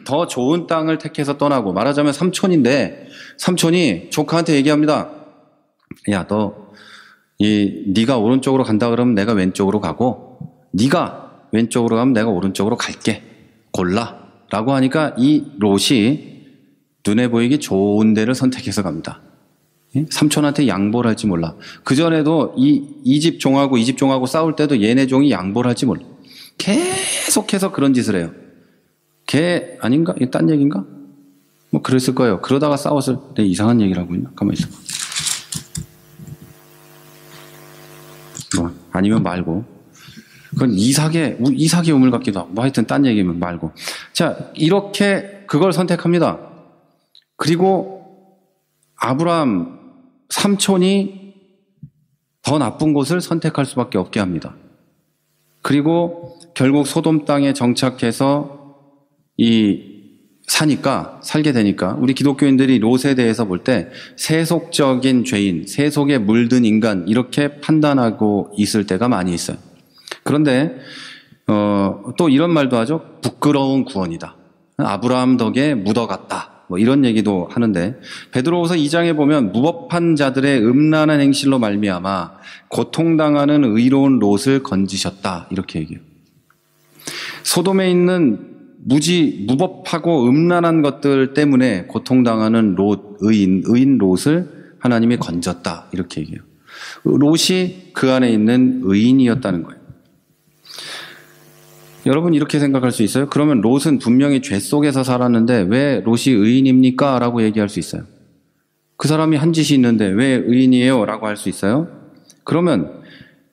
더 좋은 땅을 택해서 떠나고, 말하자면 삼촌인데 삼촌이 조카한테 얘기합니다. 야, 네가 오른쪽으로 간다 그러면 내가 왼쪽으로 가고, 네가 왼쪽으로 가면 내가 오른쪽으로 갈게. 골라. 라고 하니까 이 롯이 눈에 보이기 좋은 데를 선택해서 갑니다. 삼촌한테 양보를 할지 몰라. 그전에도 이 집 종하고 이 집 종하고 싸울 때도 얘네 종이 양보를 할지 몰라. 계속해서 그런 짓을 해요. 걔 아닌가? 이게 딴 얘기인가? 뭐 그랬을 거예요. 그러다가 싸웠을 때 이상한 얘기를 하고 있나? 가만히 있어. 뭐 아니면 말고. 그건 이삭의 우물 같기도 하고, 뭐 하여튼 딴 얘기면 말고. 자, 이렇게 그걸 선택합니다. 그리고 아브라함 삼촌이 더 나쁜 곳을 선택할 수밖에 없게 합니다. 그리고 결국 소돔 땅에 정착해서 이 살게 되니까 우리 기독교인들이 롯에 대해서 볼 때 세속적인 죄인, 세속에 물든 인간 이렇게 판단하고 있을 때가 많이 있어요. 그런데 또 이런 말도 하죠. 부끄러운 구원이다. 아브라함 덕에 묻어갔다. 뭐 이런 얘기도 하는데 베드로후서 2장에 보면 무법한 자들의 음란한 행실로 말미암아 고통당하는 의로운 롯을 건지셨다. 이렇게 얘기해요. 소돔에 있는 무법하고 음란한 것들 때문에 고통당하는 의인 롯을 하나님이 건졌다. 이렇게 얘기해요. 롯이 그 안에 있는 의인이었다는 거예요. 여러분 이렇게 생각할 수 있어요? 그러면 롯은 분명히 죄 속에서 살았는데 왜 롯이 의인입니까? 라고 얘기할 수 있어요. 그 사람이 한 짓이 있는데 왜 의인이에요? 라고 할 수 있어요? 그러면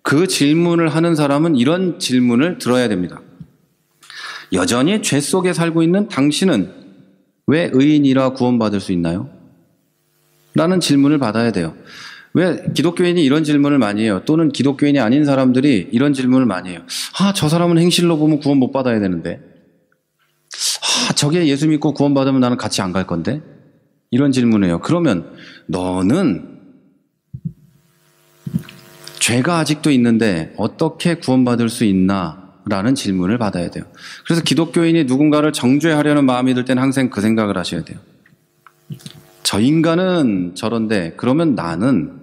그 질문을 하는 사람은 이런 질문을 들어야 됩니다. 여전히 죄 속에 살고 있는 당신은 왜 의인이라 구원받을 수 있나요? 라는 질문을 받아야 돼요. 왜 기독교인이 이런 질문을 많이 해요? 또는 기독교인이 아닌 사람들이 이런 질문을 많이 해요. 저 사람은 행실로 보면 구원 못 받아야 되는데. 저게 예수 믿고 구원 받으면 나는 같이 안 갈 건데. 이런 질문을 해요. 그러면 너는 죄가 아직도 있는데 어떻게 구원받을 수 있나? 라는 질문을 받아야 돼요. 그래서 기독교인이 누군가를 정죄하려는 마음이 들 때는 항상 그 생각을 하셔야 돼요. 저 인간은 저런데 그러면 나는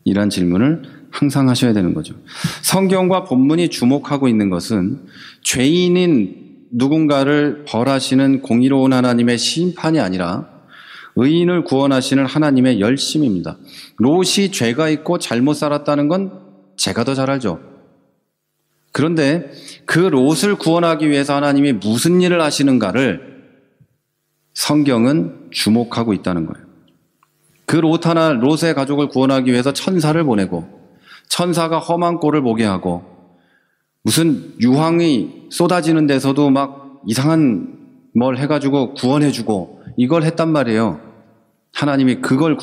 이런 질문을 항상 하셔야 되는 거죠. 성경과 본문이 주목하고 있는 것은 죄인인 누군가를 벌하시는 공의로운 하나님의 심판이 아니라 의인을 구원하시는 하나님의 열심입니다. 롯이 죄가 있고 잘못 살았다는 건 제가 더 잘 알죠. 그런데 그 롯을 구원하기 위해서 하나님이 무슨 일을 하시는가를 성경은 주목하고 있다는 거예요. 그 롯의 가족을 구원하기 위해서 천사를 보내고 천사가 험한 꼴을 보게 하고 무슨 유황이 쏟아지는 데서도 막 이상한 뭘 해가지고 구원해주고 이걸 했단 말이에요. 하나님이 그걸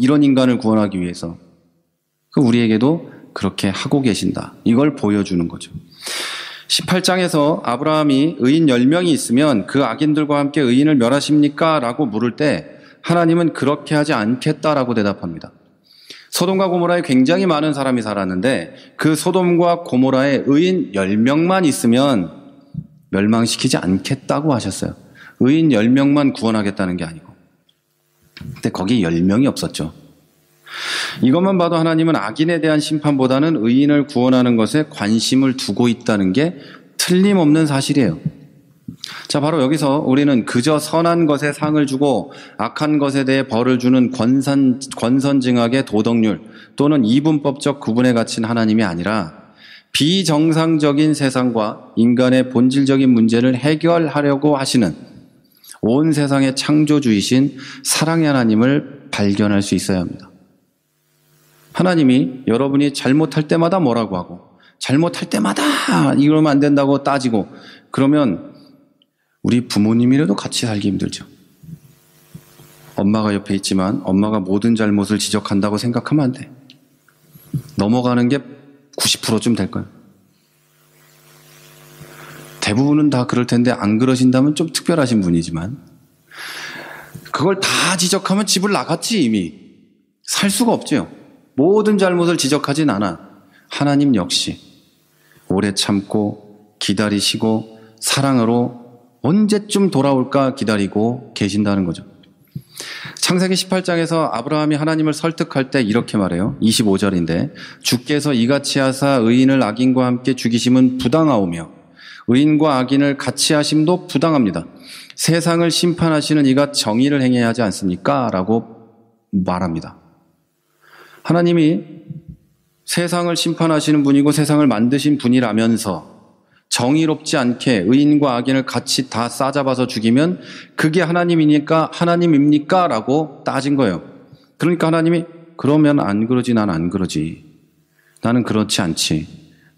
이런 인간을 구원하기 위해서. 우리에게도 그렇게 하고 계신다. 이걸 보여주는 거죠. 18장에서 아브라함이 의인 10명이 있으면 그 악인들과 함께 의인을 멸하십니까? 라고 물을 때 하나님은 그렇게 하지 않겠다라고 대답합니다. 소돔과 고모라에 굉장히 많은 사람이 살았는데 그 소돔과 고모라에 의인 10명만 있으면 멸망시키지 않겠다고 하셨어요. 의인 10명만 구원하겠다는 게 아니고. 근데 거기 10명이 없었죠. 이것만 봐도 하나님은 악인에 대한 심판보다는 의인을 구원하는 것에 관심을 두고 있다는 게 틀림없는 사실이에요. 자, 바로 여기서 우리는 그저 선한 것에 상을 주고 악한 것에 대해 벌을 주는 권선징악의 도덕률 또는 이분법적 구분에 갇힌 하나님이 아니라 비정상적인 세상과 인간의 본질적인 문제를 해결하려고 하시는 온 세상의 창조주이신 사랑의 하나님을 발견할 수 있어야 합니다. 하나님이 여러분이 잘못할 때마다 뭐라고 하고 잘못할 때마다 이러면 안 된다고 따지고 그러면 우리 부모님이라도 같이 살기 힘들죠. 엄마가 옆에 있지만 엄마가 모든 잘못을 지적한다고 생각하면 안 돼. 넘어가는 게 90%쯤 될 거예요. 대부분은 다 그럴 텐데 안 그러신다면 좀 특별하신 분이지만 그걸 다 지적하면 집을 나갔지 이미. 살 수가 없죠. 모든 잘못을 지적하진 않아. 하나님 역시 오래 참고 기다리시고 사랑으로 언제쯤 돌아올까 기다리고 계신다는 거죠. 창세기 18장에서 아브라함이 하나님을 설득할 때 이렇게 말해요. 25절인데 주께서 이같이 하사 의인을 악인과 함께 죽이심은 부당하오며 의인과 악인을 같이 하심도 부당합니다. 세상을 심판하시는 이가 정의를 행해야 하지 않습니까? 라고 말합니다. 하나님이 세상을 심판하시는 분이고 세상을 만드신 분이라면서 정의롭지 않게 의인과 악인을 같이 다 싸잡아서 죽이면 그게 하나님입니까? 라고 따진 거예요. 그러니까 하나님이 그러면 안 그러지, 난 안 그러지. 나는 그렇지 않지.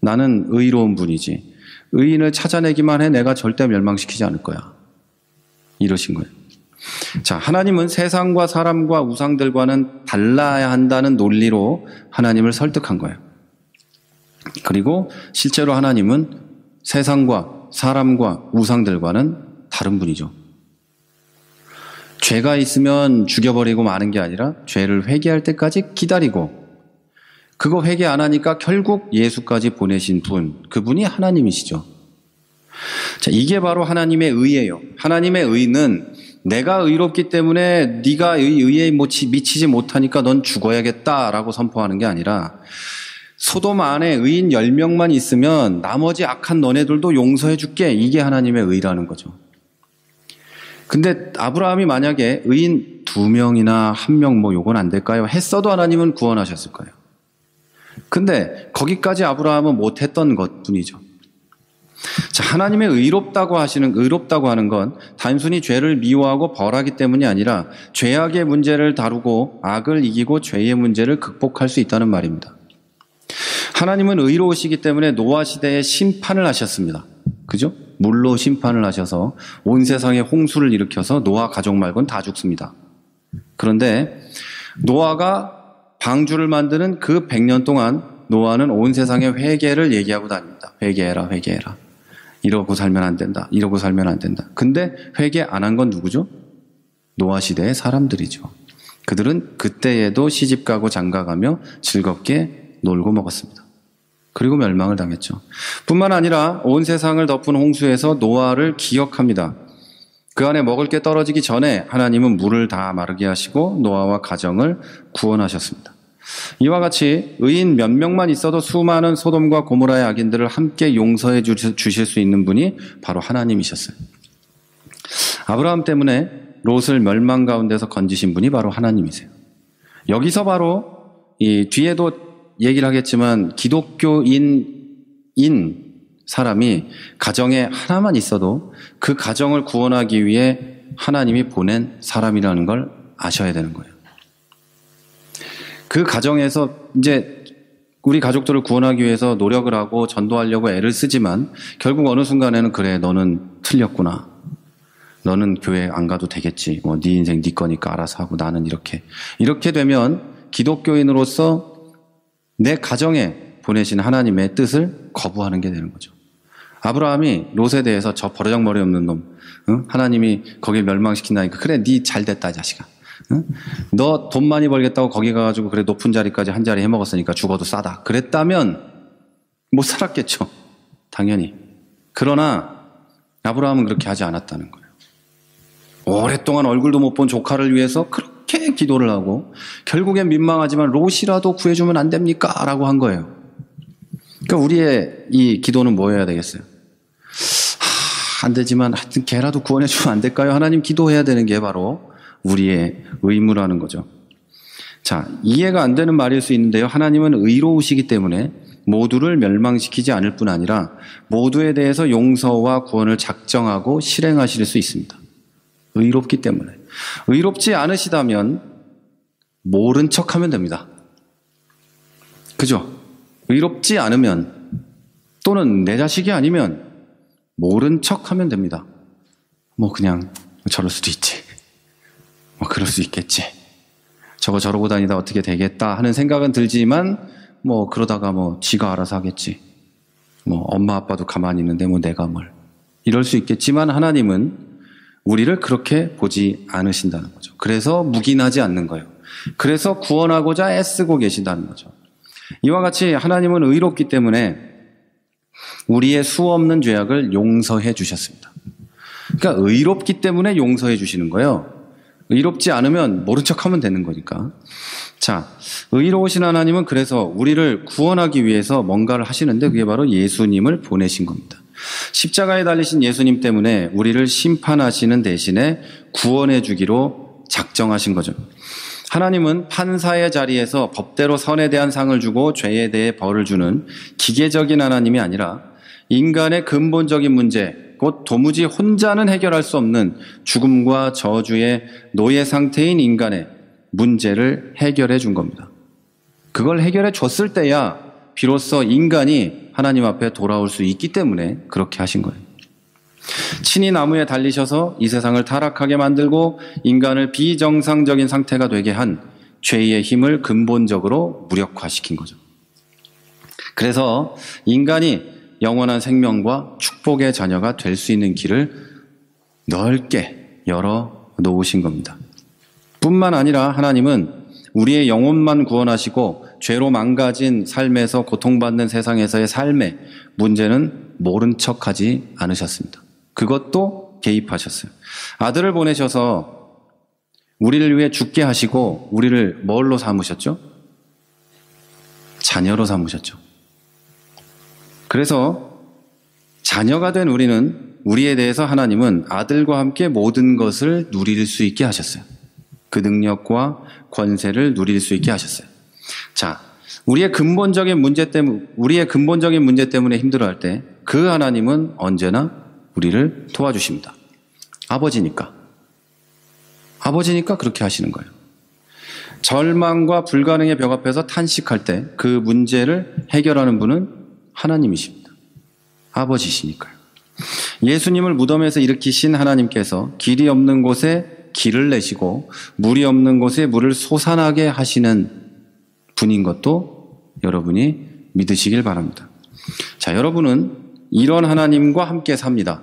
나는 의로운 분이지. 의인을 찾아내기만 해 내가 절대 멸망시키지 않을 거야. 이러신 거예요. 자, 하나님은 세상과 사람과 우상들과는 달라야 한다는 논리로 하나님을 설득한 거예요. 그리고 실제로 하나님은 세상과 사람과 우상들과는 다른 분이죠. 죄가 있으면 죽여버리고 마는 게 아니라 죄를 회개할 때까지 기다리고 그거 회개 안 하니까 결국 예수까지 보내신 분, 그분이 하나님이시죠. 자, 이게 바로 하나님의 의예요. 하나님의 의는 내가 의롭기 때문에 네가 의에 미치지 못하니까 넌 죽어야겠다라고 선포하는 게 아니라 소돔 안에 의인 10명만 있으면 나머지 악한 너네들도 용서해 줄게. 이게 하나님의 의라는 거죠. 근데 아브라함이 만약에 의인 2명이나 1명 요건 안 될까요? 했어도 하나님은 구원하셨을 거예요. 근데 거기까지 아브라함은 못했던 것뿐이죠. 자, 하나님의 의롭다고 하는 건 단순히 죄를 미워하고 벌하기 때문이 아니라 죄악의 문제를 다루고 악을 이기고 죄의 문제를 극복할 수 있다는 말입니다. 하나님은 의로우시기 때문에 노아 시대에 심판을 하셨습니다. 그죠? 물로 심판을 하셔서 온 세상에 홍수를 일으켜서 노아 가족 말고는 다 죽습니다. 그런데 노아가 방주를 만드는 그 100년 동안 노아는 온 세상에 회개를 얘기하고 다닙니다. 회개해라, 회개해라. 이러고 살면 안 된다. 이러고 살면 안 된다. 근데 회개 안 한 건 누구죠? 노아 시대의 사람들이죠. 그들은 그때에도 시집가고 장가가며 즐겁게 놀고 먹었습니다. 그리고 멸망을 당했죠. 뿐만 아니라 온 세상을 덮은 홍수에서 노아를 기억합니다. 그 안에 먹을 게 떨어지기 전에 하나님은 물을 다 마르게 하시고 노아와 가정을 구원하셨습니다. 이와 같이 의인 몇 명만 있어도 수많은 소돔과 고모라의 악인들을 함께 용서해 주실 수 있는 분이 바로 하나님이셨어요. 아브라함 때문에 롯을 멸망 가운데서 건지신 분이 바로 하나님이세요. 여기서 바로 이 뒤에도 얘기를 하겠지만 기독교인인 사람이 가정에 하나만 있어도 그 가정을 구원하기 위해 하나님이 보낸 사람이라는 걸 아셔야 되는 거예요. 그 가정에서 이제 우리 가족들을 구원하기 위해서 노력을 하고 전도하려고 애를 쓰지만 결국 어느 순간에는 그래, 너는 틀렸구나. 너는 교회 안 가도 되겠지. 네 인생 네 거니까 알아서 하고 나는 이렇게 되면 기독교인으로서 내 가정에 보내신 하나님의 뜻을 거부하는 게 되는 거죠. 아브라함이 롯에 대해서 저 버르장머리 없는 놈, 하나님이 거길 멸망시킨다니까 그래, 네 잘됐다 자식아. 너 돈 많이 벌겠다고 거기 가가지고 그래 높은 자리까지 한 자리 해먹었으니까 죽어도 싸다. 그랬다면 못 살았겠죠. 당연히. 그러나 아브라함은 그렇게 하지 않았다는 거예요. 오랫동안 얼굴도 못 본 조카를 위해서 그렇게 기도를 하고 결국엔 민망하지만 롯이라도 구해주면 안 됩니까? 라고 한 거예요. 그러니까 우리의 이 기도는 뭐여야 되겠어요? 안 되지만 하여튼 걔라도 구원해주면 안 될까요? 하나님 기도해야 되는 게 바로 우리의 의무라는 거죠. 자, 이해가 안 되는 말일 수 있는데요. 하나님은 의로우시기 때문에 모두를 멸망시키지 않을 뿐 아니라 모두에 대해서 용서와 구원을 작정하고 실행하실 수 있습니다. 의롭기 때문에. 의롭지 않으시다면 모른 척하면 됩니다. 그죠? 의롭지 않으면 또는 내 자식이 아니면 모른 척하면 됩니다. 그냥 저럴 수도 있지. 그럴 수 있겠지. 저거 저러고 다니다 어떻게 되겠다 하는 생각은 들지만 그러다가 지가 알아서 하겠지. 엄마 아빠도 가만히 있는데 내가 뭘. 이럴 수 있겠지만 하나님은 우리를 그렇게 보지 않으신다는 거죠. 그래서 묵인하지 않는 거예요. 그래서 구원하고자 애쓰고 계신다는 거죠. 이와 같이 하나님은 의롭기 때문에 우리의 수없는 죄악을 용서해 주셨습니다. 그러니까 의롭기 때문에 용서해 주시는 거예요. 의롭지 않으면 모른 척하면 되는 거니까. 자, 의로우신 하나님은 그래서 우리를 구원하기 위해서 뭔가를 하시는데 그게 바로 예수님을 보내신 겁니다. 십자가에 달리신 예수님 때문에 우리를 심판하시는 대신에 구원해 주기로 작정하신 거죠. 하나님은 판사의 자리에서 법대로 선에 대한 상을 주고 죄에 대해 벌을 주는 기계적인 하나님이 아니라 인간의 근본적인 문제, 곧 도무지 혼자는 해결할 수 없는 죽음과 저주의 노예 상태인 인간의 문제를 해결해 준 겁니다. 그걸 해결해 줬을 때야 비로소 인간이 하나님 앞에 돌아올 수 있기 때문에 그렇게 하신 거예요. 친히 나무에 달리셔서 이 세상을 타락하게 만들고 인간을 비정상적인 상태가 되게 한 죄의 힘을 근본적으로 무력화시킨 거죠. 그래서 인간이 영원한 생명과 축복의 자녀가 될 수 있는 길을 넓게 열어 놓으신 겁니다. 뿐만 아니라 하나님은 우리의 영혼만 구원하시고 죄로 망가진 삶에서 고통받는 세상에서의 삶의 문제는 모른 척하지 않으셨습니다. 그것도 개입하셨어요. 아들을 보내셔서 우리를 위해 죽게 하시고 우리를 뭘로 삼으셨죠? 자녀로 삼으셨죠. 그래서 자녀가 된 우리에 대해서 하나님은 아들과 함께 모든 것을 누릴 수 있게 하셨어요. 그 능력과 권세를 누릴 수 있게 하셨어요. 자, 우리의 근본적인 문제 때문에 힘들어할 때 그 하나님은 언제나 우리를 도와주십니다. 아버지니까 그렇게 하시는 거예요. 절망과 불가능의 벽 앞에서 탄식할 때 그 문제를 해결하는 분은 하나님이십니다. 아버지시니까요. 예수님을 무덤에서 일으키신 하나님께서 길이 없는 곳에 길을 내시고 물이 없는 곳에 물을 솟아나게 하시는 분인 것도 여러분이 믿으시길 바랍니다. 자, 여러분은 이런 하나님과 함께 삽니다.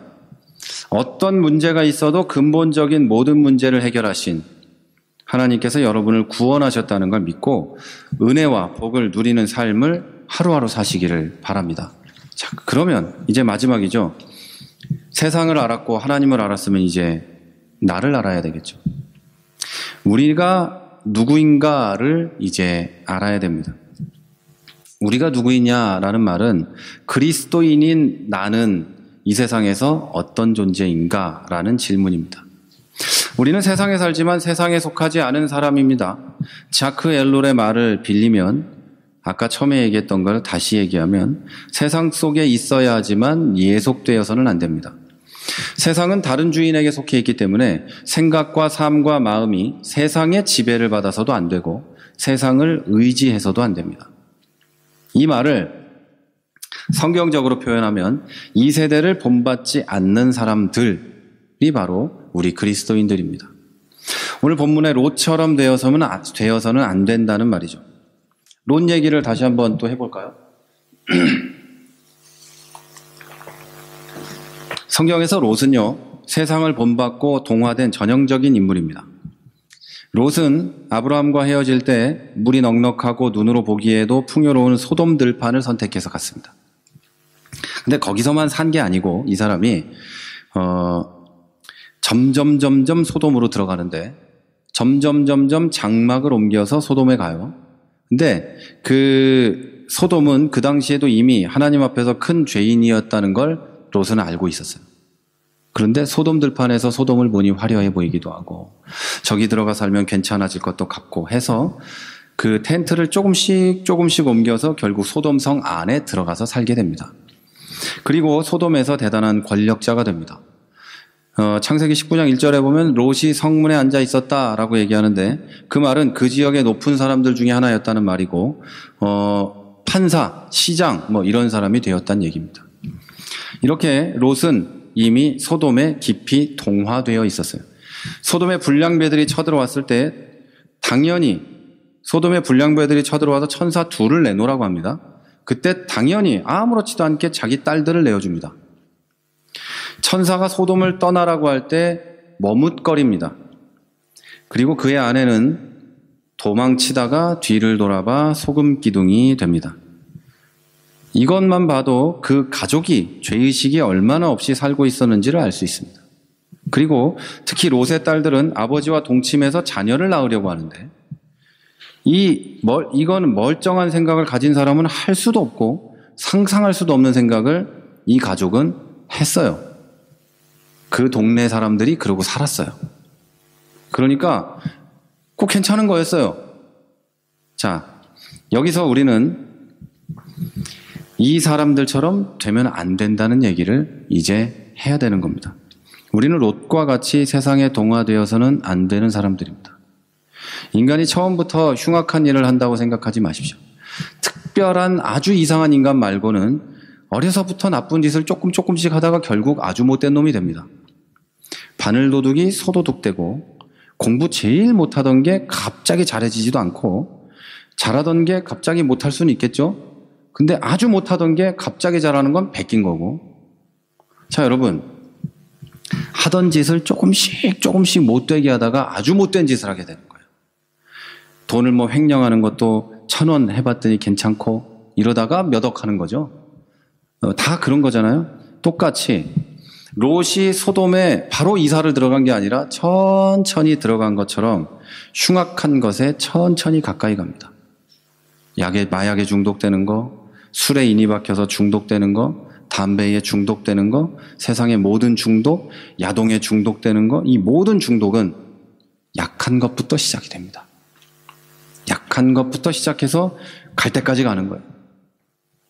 어떤 문제가 있어도 근본적인 모든 문제를 해결하신 하나님께서 여러분을 구원하셨다는 걸 믿고 은혜와 복을 누리는 삶을 하루하루 사시기를 바랍니다. 자, 그러면 이제 마지막이죠. 세상을 알았고 하나님을 알았으면 이제 나를 알아야 되겠죠. 우리가 누구인가를 이제 알아야 됩니다. 우리가 누구이냐라는 말은 그리스도인인 나는 이 세상에서 어떤 존재인가라는 질문입니다. 우리는 세상에 살지만 세상에 속하지 않은 사람입니다. 자크 엘롤의 말을 빌리면 아까 처음에 얘기했던 걸 다시 얘기하면 세상 속에 있어야 하지만 예속되어서는 안 됩니다. 세상은 다른 주인에게 속해 있기 때문에 생각과 삶과 마음이 세상의 지배를 받아서도 안 되고 세상을 의지해서도 안 됩니다. 이 말을 성경적으로 표현하면 이 세대를 본받지 않는 사람들이 바로 우리 그리스도인들입니다. 오늘 본문의 롯처럼 되어서는 안 된다는 말이죠. 롯 얘기를 다시 한번 또 해볼까요? 성경에서 롯은요, 세상을 본받고 동화된 전형적인 인물입니다. 롯은 아브라함과 헤어질 때 물이 넉넉하고 눈으로 보기에도 풍요로운 소돔 들판을 선택해서 갔습니다. 근데 거기서만 산 게 아니고 이 사람이 점점 소돔으로 들어가는데 점점 장막을 옮겨서 소돔에 가요. 근데 그 소돔은 그 당시에도 이미 하나님 앞에서 큰 죄인이었다는 걸 롯은 알고 있었어요. 그런데 소돔 들판에서 소돔을 보니 화려해 보이기도 하고 저기 들어가 살면 괜찮아질 것도 같고 해서 그 텐트를 조금씩 옮겨서 결국 소돔성 안에 들어가서 살게 됩니다. 그리고 소돔에서 대단한 권력자가 됩니다. 창세기 19장 1절에 보면 롯이 성문에 앉아 있었다라고 얘기하는데 그 말은 그 지역의 높은 사람들 중에 하나였다는 말이고 판사, 시장 이런 사람이 되었다는 얘기입니다. 이렇게 롯은 이미 소돔에 깊이 동화되어 있었어요. 소돔의 불량배들이 쳐들어왔을 때 당연히 소돔의 불량배들이 쳐들어와서 천사 둘을 내놓으라고 합니다. 그때 당연히 아무렇지도 않게 자기 딸들을 내어줍니다. 천사가 소돔을 떠나라고 할 때 머뭇거립니다. 그리고 그의 아내는 도망치다가 뒤를 돌아봐 소금 기둥이 됩니다. 이것만 봐도 그 가족이 죄의식이 얼마나 없이 살고 있었는지를 알 수 있습니다. 그리고 특히 롯의 딸들은 아버지와 동침해서 자녀를 낳으려고 하는데 이건 멀쩡한 생각을 가진 사람은 할 수도 없고 상상할 수도 없는 생각을 이 가족은 했어요. 그 동네 사람들이 그러고 살았어요. 그러니까 꼭 괜찮은 거였어요. 자, 여기서 우리는 이 사람들처럼 되면 안 된다는 얘기를 이제 해야 되는 겁니다. 우리는 롯과 같이 세상에 동화되어서는 안 되는 사람들입니다. 인간이 처음부터 흉악한 일을 한다고 생각하지 마십시오. 특별한 아주 이상한 인간 말고는 어려서부터 나쁜 짓을 조금씩 하다가 결국 아주 못된 놈이 됩니다. 바늘도둑이 소도둑되고 공부 제일 못하던 게 갑자기 잘해지지도 않고 잘하던 게 갑자기 못할 수는 있겠죠? 근데 아주 못하던 게 갑자기 잘하는 건 베낀 거고. 자, 여러분, 하던 짓을 조금씩 못되게 하다가 아주 못된 짓을 하게 되는 거예요. 돈을 뭐 횡령하는 것도 1,000원 해봤더니 괜찮고 이러다가 몇 억 하는 거죠. 다 그런 거잖아요. 똑같이 롯이 소돔에 바로 이사를 들어간 게 아니라 천천히 들어간 것처럼 흉악한 것에 천천히 가까이 갑니다. 마약에 중독되는 거, 술에 인이 박혀서 중독되는 거, 담배에 중독되는 거, 세상의 모든 중독, 야동에 중독되는 거, 이 모든 중독은 약한 것부터 시작이 됩니다. 약한 것부터 시작해서 갈 때까지 가는 거예요.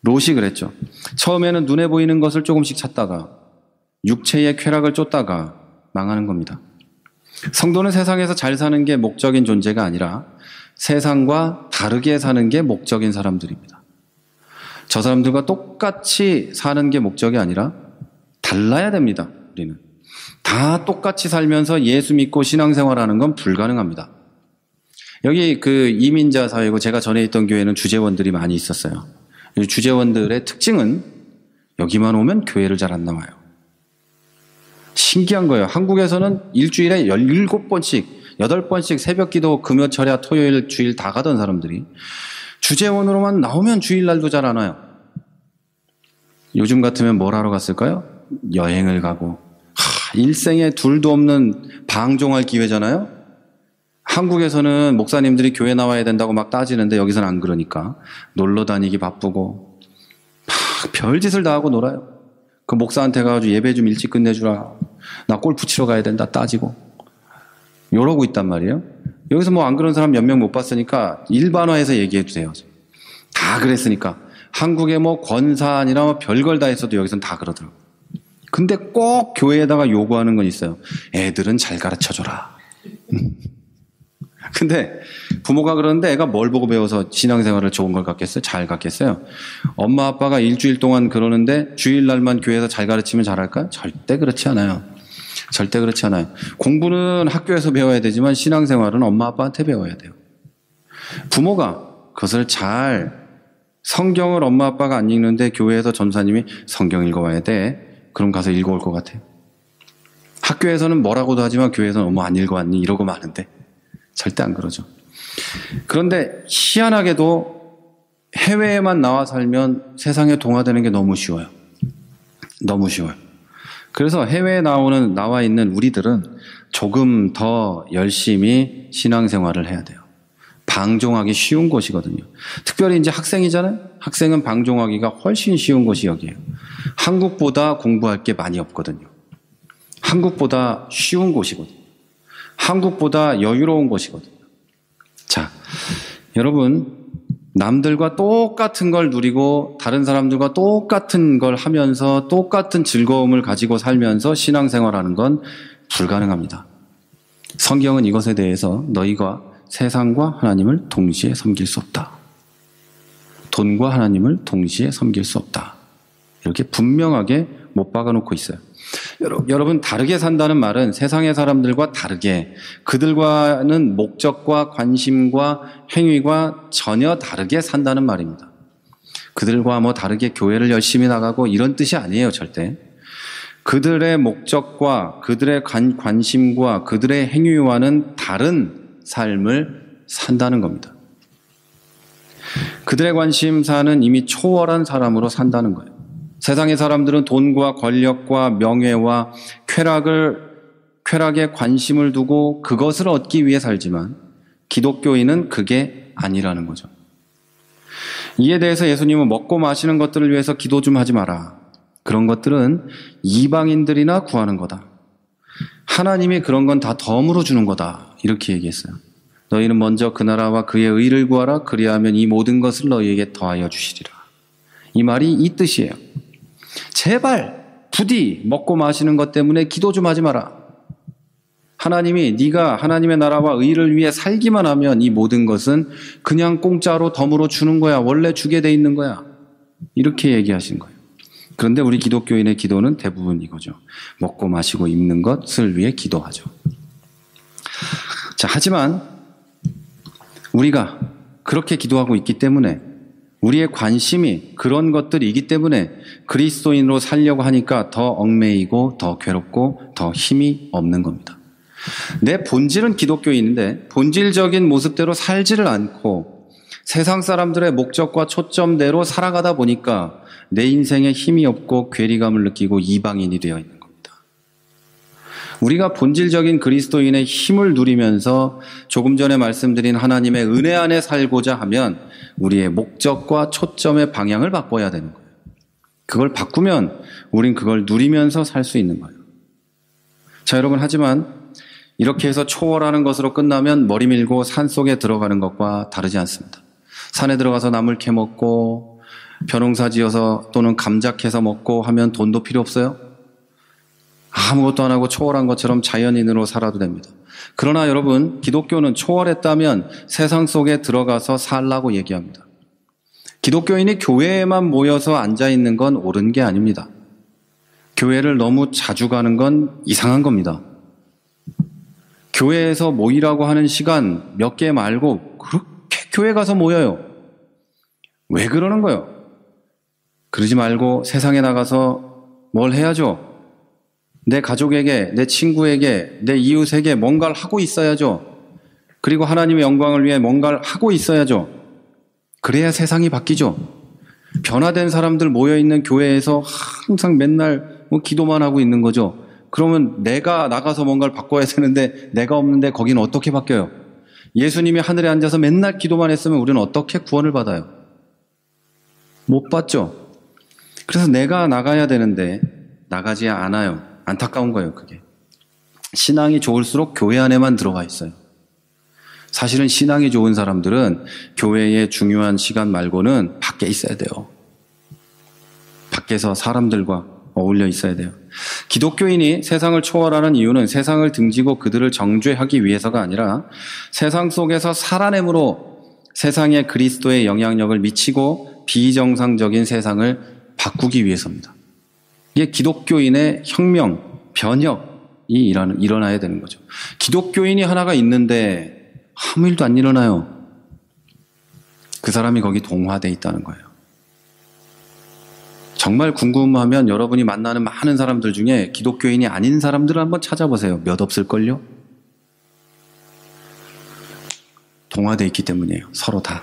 롯이 그랬죠. 처음에는 눈에 보이는 것을 조금씩 찾다가 육체의 쾌락을 쫓다가 망하는 겁니다. 성도는 세상에서 잘 사는 게 목적인 존재가 아니라 세상과 다르게 사는 게 목적인 사람들입니다. 저 사람들과 똑같이 사는 게 목적이 아니라 달라야 됩니다. 우리는 다 똑같이 살면서 예수 믿고 신앙생활하는 건 불가능합니다. 여기 그 이민자 사회고 제가 전에 있던 교회는 주재원들이 많이 있었어요. 이 주재원들의 특징은 여기만 오면 교회를 잘 안 나와요. 신기한 거예요. 한국에서는 일주일에 17번씩, 8번씩 새벽 기도, 금요 철야, 토요일, 주일 다 가던 사람들이 주재원으로만 나오면 주일날도 잘 안 와요. 요즘 같으면 뭘 하러 갔을까요? 여행을 가고. 일생에 둘도 없는 방종할 기회잖아요? 한국에서는 목사님들이 교회 나와야 된다고 막 따지는데 여기서는 안 그러니까 놀러 다니기 바쁘고 별짓을 다 하고 놀아요. 그 목사한테 가가지고 예배 좀 일찍 끝내주라. 나 골프 치러 가야 된다 따지고. 이러고 있단 말이에요. 여기서 뭐 안 그런 사람 몇 명 못 봤으니까 일반화해서 얘기해도 돼요. 다 그랬으니까. 한국에 뭐 권사안이나 뭐 별걸 다 했어도 여기서는 다 그러더라고요. 근데 꼭 교회에다가 요구하는 건 있어요. 애들은 잘 가르쳐줘라. 근데 부모가 그러는데 애가 뭘 보고 배워서 신앙생활을 좋은 걸 갖겠어요? 잘 갖겠어요? 엄마 아빠가 일주일 동안 그러는데 주일날만 교회에서 잘 가르치면 잘할까요? 절대 그렇지 않아요. 절대 그렇지 않아요. 공부는 학교에서 배워야 되지만 신앙생활은 엄마 아빠한테 배워야 돼요. 부모가 그것을 잘 성경을 엄마 아빠가 안 읽는데 교회에서 전사님이 성경 읽어와야 돼. 그럼 가서 읽어올 것 같아요. 학교에서는 뭐라고도 하지만 교회에서는 어머 안 읽어왔니? 이러고 마는데 절대 안 그러죠. 그런데 희한하게도 해외에만 나와 살면 세상에 동화되는 게 너무 쉬워요. 너무 쉬워요. 그래서 해외에 나와 있는 우리들은 조금 더 열심히 신앙생활을 해야 돼요. 방종하기 쉬운 곳이거든요. 특별히 이제 학생이잖아요. 학생은 방종하기가 훨씬 쉬운 곳이 여기예요. 한국보다 공부할 게 많이 없거든요. 한국보다 쉬운 곳이거든요. 한국보다 여유로운 곳이거든요. 자, 여러분 남들과 똑같은 걸 누리고 다른 사람들과 똑같은 걸 하면서 똑같은 즐거움을 가지고 살면서 신앙생활하는 건 불가능합니다. 성경은 이것에 대해서 너희가 세상과 하나님을 동시에 섬길 수 없다. 돈과 하나님을 동시에 섬길 수 없다. 이렇게 분명하게 못 박아놓고 있어요. 여러분 다르게 산다는 말은 세상의 사람들과 다르게 그들과는 목적과 관심과 행위가 전혀 다르게 산다는 말입니다. 그들과 뭐 다르게 교회를 열심히 나가고 이런 뜻이 아니에요. 절대. 그들의 목적과 그들의 관심과 그들의 행위와는 다른 삶을 산다는 겁니다. 그들의 관심사는 이미 초월한 사람으로 산다는 거예요. 세상의 사람들은 돈과 권력과 명예와 쾌락에 관심을 두고 그것을 얻기 위해 살지만 기독교인은 그게 아니라는 거죠. 이에 대해서 예수님은 먹고 마시는 것들을 위해서 기도 좀 하지 마라. 그런 것들은 이방인들이나 구하는 거다. 하나님이 그런 건 다 덤으로 주는 거다. 이렇게 얘기했어요. 너희는 먼저 그 나라와 그의 의를 구하라. 그리하면 이 모든 것을 너희에게 더하여 주시리라. 이 말이 이 뜻이에요. 제발 부디 먹고 마시는 것 때문에 기도 좀 하지 마라. 하나님이 네가 하나님의 나라와 의를 위해 살기만 하면 이 모든 것은 그냥 공짜로 덤으로 주는 거야. 원래 주게 돼 있는 거야. 이렇게 얘기하신 거예요. 그런데 우리 기독교인의 기도는 대부분 이거죠. 먹고 마시고 입는 것을 위해 기도하죠. 자, 하지만 우리가 그렇게 기도하고 있기 때문에 우리의 관심이 그런 것들이기 때문에 그리스도인으로 살려고 하니까 더 얽매이고 더 괴롭고 더 힘이 없는 겁니다. 내 본질은 기독교인인데 본질적인 모습대로 살지를 않고 세상 사람들의 목적과 초점대로 살아가다 보니까 내 인생에 힘이 없고 괴리감을 느끼고 이방인이 되어 있는 겁니다. 우리가 본질적인 그리스도인의 힘을 누리면서 조금 전에 말씀드린 하나님의 은혜 안에 살고자 하면 우리의 목적과 초점의 방향을 바꿔야 되는 거예요. 그걸 바꾸면 우린 그걸 누리면서 살 수 있는 거예요. 자, 여러분, 하지만 이렇게 해서 초월하는 것으로 끝나면 머리 밀고 산속에 들어가는 것과 다르지 않습니다. 산에 들어가서 나물 캐 먹고 벼농사 지어서 또는 감자 캐서 먹고 하면 돈도 필요 없어요? 아무것도 안 하고 초월한 것처럼 자연인으로 살아도 됩니다. 그러나 여러분, 기독교는 초월했다면 세상 속에 들어가서 살라고 얘기합니다. 기독교인이 교회에만 모여서 앉아있는 건 옳은 게 아닙니다. 교회를 너무 자주 가는 건 이상한 겁니다. 교회에서 모이라고 하는 시간 몇 개 말고 그렇게 교회 가서 모여요. 왜 그러는 거예요? 그러지 말고 세상에 나가서 뭘 해야죠? 내 가족에게, 내 친구에게, 내 이웃에게 뭔가를 하고 있어야죠. 그리고 하나님의 영광을 위해 뭔가를 하고 있어야죠. 그래야 세상이 바뀌죠. 변화된 사람들 모여있는 교회에서 항상 맨날 기도만 하고 있는 거죠. 그러면 내가 나가서 뭔가를 바꿔야 되는데 내가 없는데 거기는 어떻게 바뀌어요? 예수님이 하늘에 앉아서 맨날 기도만 했으면 우리는 어떻게 구원을 받아요? 못 받죠. 그래서 내가 나가야 되는데 나가지 않아요. 안타까운 거예요, 그게. 신앙이 좋을수록 교회 안에만 들어가 있어요. 사실은 신앙이 좋은 사람들은 교회의 중요한 시간 말고는 밖에 있어야 돼요. 밖에서 사람들과 어울려 있어야 돼요. 기독교인이 세상을 초월하는 이유는 세상을 등지고 그들을 정죄하기 위해서가 아니라 세상 속에서 살아냄으로 세상에 그리스도의 영향력을 미치고 비정상적인 세상을 바꾸기 위해서입니다. 이게 기독교인의 혁명, 변혁이 일어나야 되는 거죠. 기독교인이 하나가 있는데 아무 일도 안 일어나요. 그 사람이 거기 동화되어 있다는 거예요. 정말 궁금하면 여러분이 만나는 많은 사람들 중에 기독교인이 아닌 사람들을 한번 찾아보세요. 몇 없을걸요? 동화되어 있기 때문이에요. 서로 다.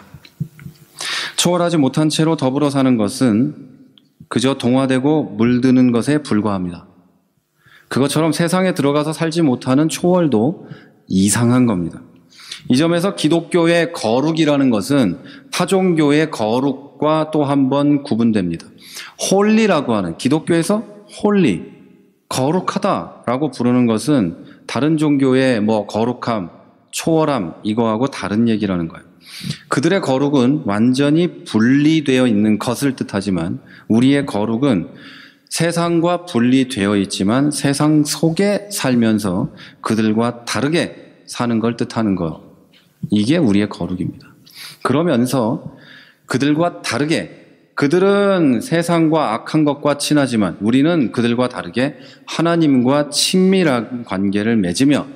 초월하지 못한 채로 더불어 사는 것은 그저 동화되고 물드는 것에 불과합니다. 그것처럼 세상에 들어가서 살지 못하는 초월도 이상한 겁니다. 이 점에서 기독교의 거룩이라는 것은 타종교의 거룩과 또 한 번 구분됩니다. 홀리라고 하는, 기독교에서 홀리, 거룩하다라고 부르는 것은 다른 종교의 거룩함, 초월함 이거하고 다른 얘기라는 거예요. 그들의 거룩은 완전히 분리되어 있는 것을 뜻하지만 우리의 거룩은 세상과 분리되어 있지만 세상 속에 살면서 그들과 다르게 사는 걸 뜻하는 것. 이게 우리의 거룩입니다. 그러면서 그들과 다르게, 그들은 세상과 악한 것과 친하지만 우리는 그들과 다르게 하나님과 친밀한 관계를 맺으며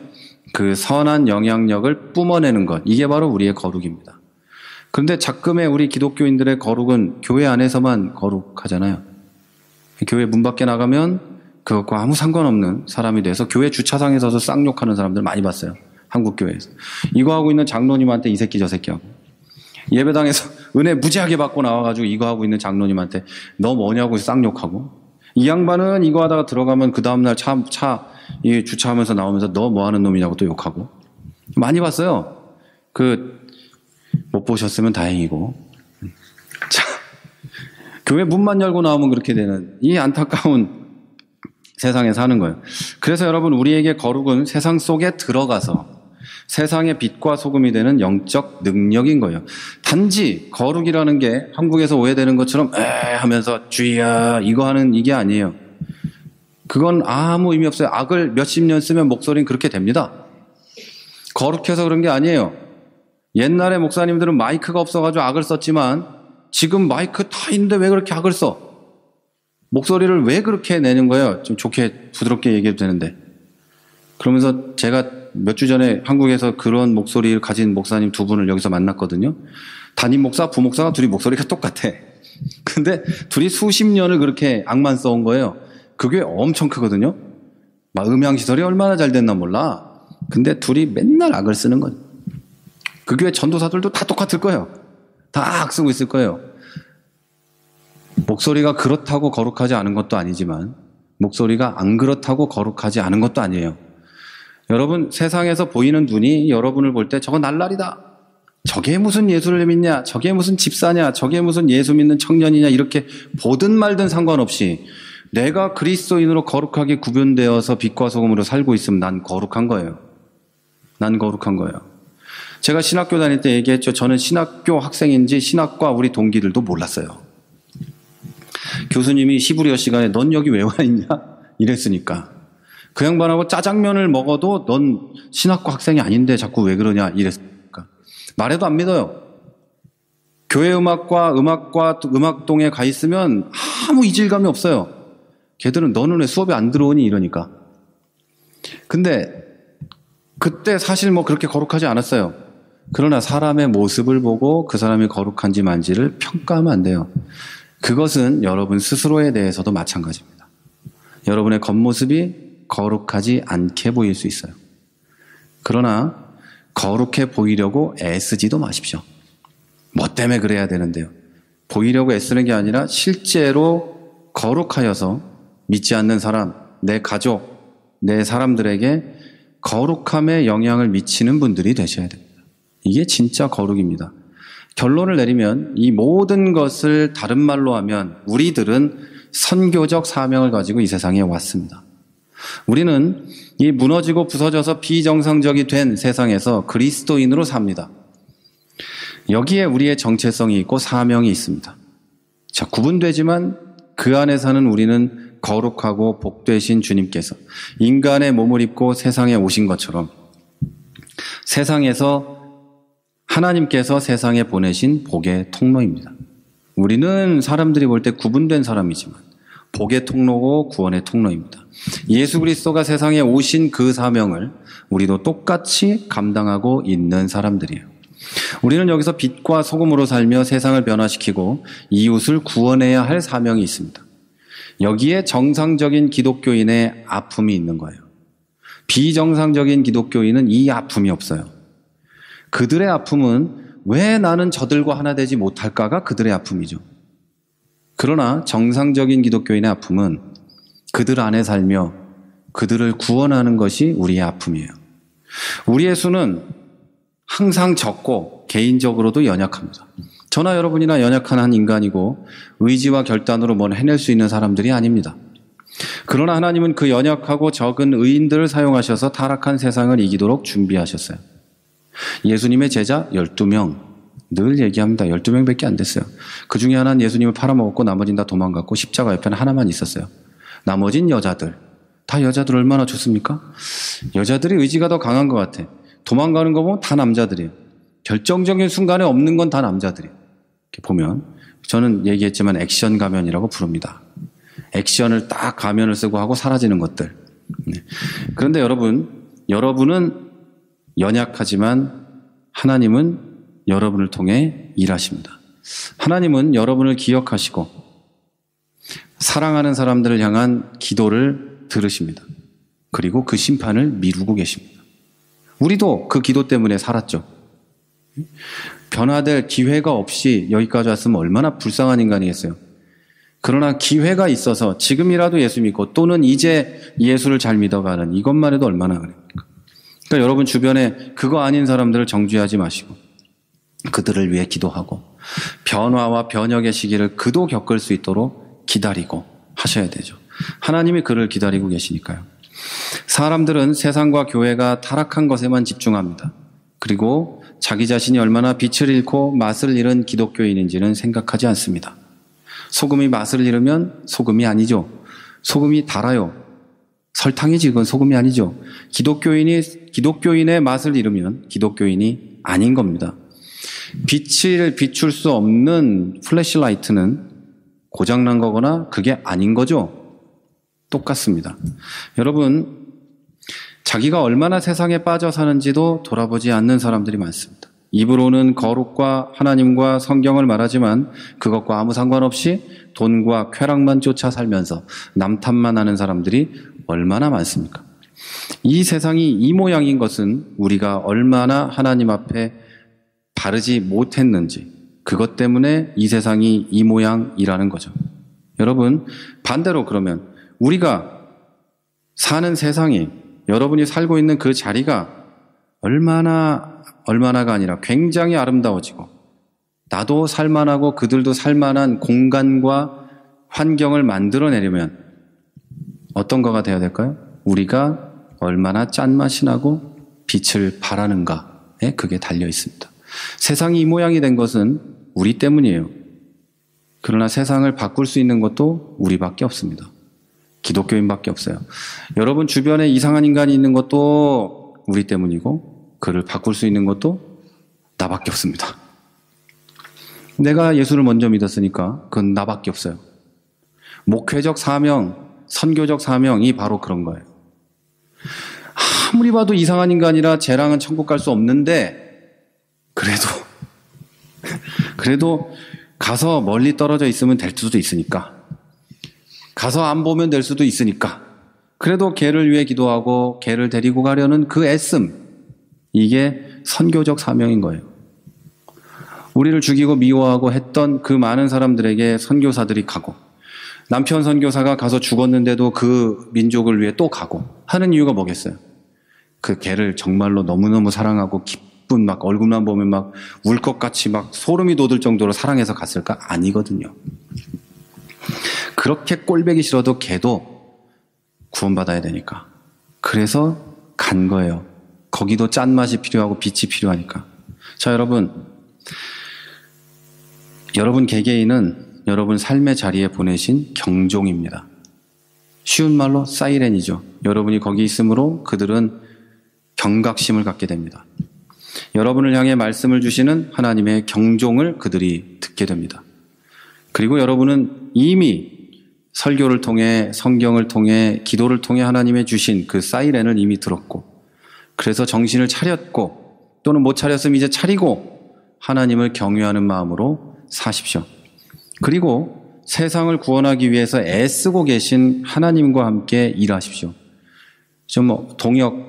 그 선한 영향력을 뿜어내는 것. 이게 바로 우리의 거룩입니다. 그런데 자금의 우리 기독교인들의 거룩은 교회 안에서만 거룩하잖아요. 교회 문 밖에 나가면 그것과 아무 상관없는 사람이 돼서 교회 주차장에 서서 쌍욕하는 사람들 많이 봤어요. 한국 교회에서. 이거 하고 있는 장로님한테 이 새끼 저 새끼 하고. 예배당에서 은혜 무지하게 받고 나와가지고 이거 하고 있는 장로님한테 너 뭐냐고 쌍욕하고. 이 양반은 이거 하다가 들어가면 그 다음날 주차하면서 나오면서 너 뭐 하는 놈이냐고 또 욕하고. 많이 봤어요. 못 보셨으면 다행이고. 자, 교회 문만 열고 나오면 그렇게 되는 이 안타까운 세상에 사는 거예요. 그래서 여러분, 우리에게 거룩은 세상 속에 들어가서 세상의 빛과 소금이 되는 영적 능력인 거예요. 단지 거룩이라는 게 한국에서 오해되는 것처럼 하면서 주의야 이거 하는 이게 아니에요. 그건 아무 의미 없어요. 악을 몇십 년 쓰면 목소리는 그렇게 됩니다. 거룩해서 그런 게 아니에요. 옛날에 목사님들은 마이크가 없어가지고 악을 썼지만 지금 마이크 다 있는데 왜 그렇게 악을 써? 목소리를 왜 그렇게 내는 거예요? 좀 좋게 부드럽게 얘기해도 되는데. 그러면서 제가 몇 주 전에 한국에서 그런 목소리를 가진 목사님 두 분을 여기서 만났거든요. 담임 목사, 부목사가 둘이 목소리가 똑같아. 근데 둘이 수십 년을 그렇게 악만 써온 거예요. 그 교회 엄청 크거든요. 막 음향시설이 얼마나 잘 됐나 몰라. 근데 둘이 맨날 악을 쓰는 거예요. 그 교회 전도사들도 다 똑같을 거예요. 다 악 쓰고 있을 거예요. 목소리가 그렇다고 거룩하지 않은 것도 아니지만 목소리가 안 그렇다고 거룩하지 않은 것도 아니에요. 여러분, 세상에서 보이는 눈이 여러분을 볼 때 저거 날라리다. 저게 무슨 예수를 믿냐? 저게 무슨 집사냐? 저게 무슨 예수 믿는 청년이냐? 이렇게 보든 말든 상관없이 내가 그리스도인으로 거룩하게 구분되어서 빛과 소금으로 살고 있으면 난 거룩한 거예요. 난 거룩한 거예요. 제가 신학교 다닐 때 얘기했죠. 저는 신학교 학생인지 신학과 우리 동기들도 몰랐어요. 교수님이 히브리어 시간에 넌 여기 왜 와 있냐? 이랬으니까. 그 양반하고 짜장면을 먹어도 넌 신학과 학생이 아닌데 자꾸 왜 그러냐? 이랬으니까. 말해도 안 믿어요. 교회 음악과 음악동에 가 있으면 아무 이질감이 없어요. 걔들은 너는 왜 수업에 안 들어오니? 이러니까. 근데 그때 사실 뭐 그렇게 거룩하지 않았어요. 그러나 사람의 모습을 보고 그 사람이 거룩한지 만지를 평가하면 안 돼요. 그것은 여러분 스스로에 대해서도 마찬가지입니다. 여러분의 겉모습이 거룩하지 않게 보일 수 있어요. 그러나 거룩해 보이려고 애쓰지도 마십시오. 뭐 때문에 그래야 되는데요. 보이려고 애쓰는 게 아니라 실제로 거룩하여서 믿지 않는 사람, 내 가족, 내 사람들에게 거룩함에 영향을 미치는 분들이 되셔야 됩니다. 이게 진짜 거룩입니다. 결론을 내리면 이 모든 것을 다른 말로 하면 우리들은 선교적 사명을 가지고 이 세상에 왔습니다. 우리는 이 무너지고 부서져서 비정상적이 된 세상에서 그리스도인으로 삽니다. 여기에 우리의 정체성이 있고 사명이 있습니다. 자, 구분되지만 그 안에 사는 우리는 거룩하고 복되신 주님께서 인간의 몸을 입고 세상에 오신 것처럼 세상에서 하나님께서 세상에 보내신 복의 통로입니다. 우리는 사람들이 볼 때 구분된 사람이지만 복의 통로고 구원의 통로입니다. 예수 그리스도가 세상에 오신 그 사명을 우리도 똑같이 감당하고 있는 사람들이에요. 우리는 여기서 빛과 소금으로 살며 세상을 변화시키고 이웃을 구원해야 할 사명이 있습니다. 여기에 정상적인 기독교인의 아픔이 있는 거예요. 비정상적인 기독교인은 이 아픔이 없어요. 그들의 아픔은 왜 나는 저들과 하나 되지 못할까가 그들의 아픔이죠. 그러나 정상적인 기독교인의 아픔은 그들 안에 살며 그들을 구원하는 것이 우리의 아픔이에요. 우리의 수는 항상 적고 개인적으로도 연약합니다. 저나 여러분이나 연약한 한 인간이고 의지와 결단으로 뭘 해낼 수 있는 사람들이 아닙니다. 그러나 하나님은 그 연약하고 적은 의인들을 사용하셔서 타락한 세상을 이기도록 준비하셨어요. 예수님의 제자 12명, 늘 얘기합니다. 12명밖에 안 됐어요. 그 중에 하나는 예수님을 팔아먹었고 나머지는 다 도망갔고 십자가 옆에는 하나만 있었어요. 나머진 여자들. 다 여자들 얼마나 좋습니까? 여자들이 의지가 더 강한 것 같아. 도망가는 거 보면 다 남자들이에요. 결정적인 순간에 없는 건 다 남자들이에요. 이렇게 보면 저는 얘기했지만 액션 가면이라고 부릅니다. 액션을 딱 가면을 쓰고 하고 사라지는 것들. 그런데 여러분은 연약하지만 하나님은 여러분을 통해 일하십니다. 하나님은 여러분을 기억하시고 사랑하는 사람들을 향한 기도를 들으십니다. 그리고 그 심판을 미루고 계십니다. 우리도 그 기도 때문에 살았죠. 변화될 기회가 없이 여기까지 왔으면 얼마나 불쌍한 인간이겠어요. 그러나 기회가 있어서 지금이라도 예수 믿고 또는 이제 예수를 잘 믿어가는 이것만 해도 얼마나 그럽니까? 그러니까 여러분 주변에 그거 아닌 사람들을 정죄하지 마시고 그들을 위해 기도하고 변화와 변혁의 시기를 그도 겪을 수 있도록 기다리고 하셔야 되죠. 하나님이 그를 기다리고 계시니까요. 사람들은 세상과 교회가 타락한 것에만 집중합니다. 그리고 자기 자신이 얼마나 빛을 잃고 맛을 잃은 기독교인인지는 생각하지 않습니다. 소금이 맛을 잃으면 소금이 아니죠. 소금이 달아요. 설탕이지 그건 소금이 아니죠. 기독교인의 맛을 잃으면 기독교인이 아닌 겁니다. 빛을 비출 수 없는 플래시라이트는 고장난 거거나 그게 아닌 거죠. 똑같습니다. 여러분, 자기가 얼마나 세상에 빠져 사는지도 돌아보지 않는 사람들이 많습니다. 입으로는 거룩과 하나님과 성경을 말하지만 그것과 아무 상관없이 돈과 쾌락만 쫓아 살면서 남탓만 하는 사람들이 얼마나 많습니까? 이 세상이 이 모양인 것은 우리가 얼마나 하나님 앞에 바르지 못했는지, 그것 때문에 이 세상이 이 모양이라는 거죠. 여러분, 반대로 그러면 우리가 사는 세상이, 여러분이 살고 있는 그 자리가 얼마나가 아니라 굉장히 아름다워지고 나도 살만하고 그들도 살만한 공간과 환경을 만들어내려면 어떤 거가 되어야 될까요? 우리가 얼마나 짠맛이 나고 빛을 발하는가에 그게 달려 있습니다. 세상이 이 모양이 된 것은 우리 때문이에요. 그러나 세상을 바꿀 수 있는 것도 우리밖에 없습니다. 기독교인밖에 없어요. 여러분 주변에 이상한 인간이 있는 것도 우리 때문이고 그를 바꿀 수 있는 것도 나밖에 없습니다. 내가 예수를 먼저 믿었으니까 그건 나밖에 없어요. 목회적 사명, 선교적 사명이 바로 그런 거예요. 아무리 봐도 이상한 인간이라 쟤랑은 천국 갈 수 없는데 그래도 가서 멀리 떨어져 있으면 될 수도 있으니까, 가서 안 보면 될 수도 있으니까, 그래도 걔를 위해 기도하고 걔를 데리고 가려는 그 애씀, 이게 선교적 사명인 거예요. 우리를 죽이고 미워하고 했던 그 많은 사람들에게 선교사들이 가고, 남편 선교사가 가서 죽었는데도 그 민족을 위해 또 가고 하는 이유가 뭐겠어요? 그 걔를 정말로 너무너무 사랑하고 기쁜 막 얼굴만 보면 막 울 것 같이 막 소름이 돋을 정도로 사랑해서 갔을까? 아니거든요. 그렇게 꼴배기 싫어도 걔도 구원받아야 되니까. 그래서 간 거예요. 거기도 짠맛이 필요하고 빛이 필요하니까. 자, 여러분 개개인은 여러분 삶의 자리에 보내신 경종입니다. 쉬운 말로 사이렌이죠. 여러분이 거기 있으므로 그들은 경각심을 갖게 됩니다. 여러분을 향해 말씀을 주시는 하나님의 경종을 그들이 듣게 됩니다. 그리고 여러분은 이미 설교를 통해, 성경을 통해, 기도를 통해 하나님의 주신 그 사이렌을 이미 들었고, 그래서 정신을 차렸고, 또는 못 차렸으면 이제 차리고 하나님을 경외하는 마음으로 사십시오. 그리고 세상을 구원하기 위해서 애쓰고 계신 하나님과 함께 일하십시오.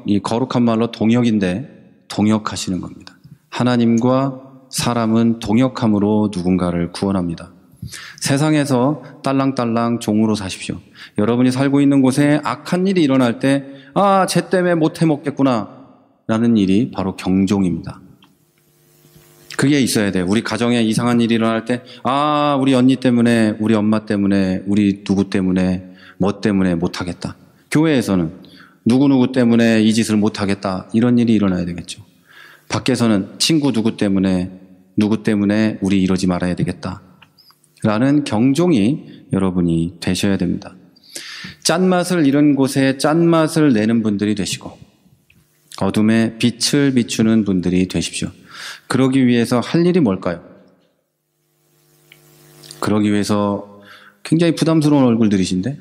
이 거룩한 말로 동역인데 동역하시는 겁니다. 하나님과 사람은 동역함으로 누군가를 구원합니다. 세상에서 딸랑딸랑 종으로 사십시오. 여러분이 살고 있는 곳에 악한 일이 일어날 때, 쟤 때문에 못 해먹겠구나 라는 일이 바로 경종입니다. 그게 있어야 돼요. 우리 가정에 이상한 일이 일어날 때, 우리 언니 때문에, 우리 엄마 때문에, 우리 누구 때문에, 뭐 때문에 못하겠다. 교회에서는 누구누구 때문에 이 짓을 못하겠다. 이런 일이 일어나야 되겠죠. 밖에서는 친구 누구 때문에 우리 이러지 말아야 되겠다. 라는 경종이 여러분이 되셔야 됩니다. 짠맛을 이런 곳에 짠맛을 내는 분들이 되시고, 어둠에 빛을 비추는 분들이 되십시오. 그러기 위해서 할 일이 뭘까요? 그러기 위해서 굉장히 부담스러운 얼굴들이신데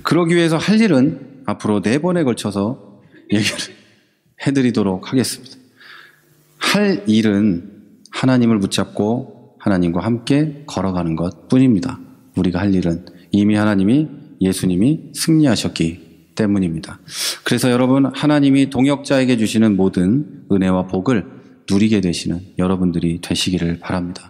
그러기 위해서 할 일은 앞으로 4번에 걸쳐서 얘기를 해드리도록 하겠습니다. 할 일은 하나님을 붙잡고 하나님과 함께 걸어가는 것 뿐입니다. 우리가 할 일은 이미 예수님이 승리하셨기 때문입니다. 그래서 여러분, 하나님이 동역자에게 주시는 모든 은혜와 복을 누리게 되시는 여러분들이 되시기를 바랍니다.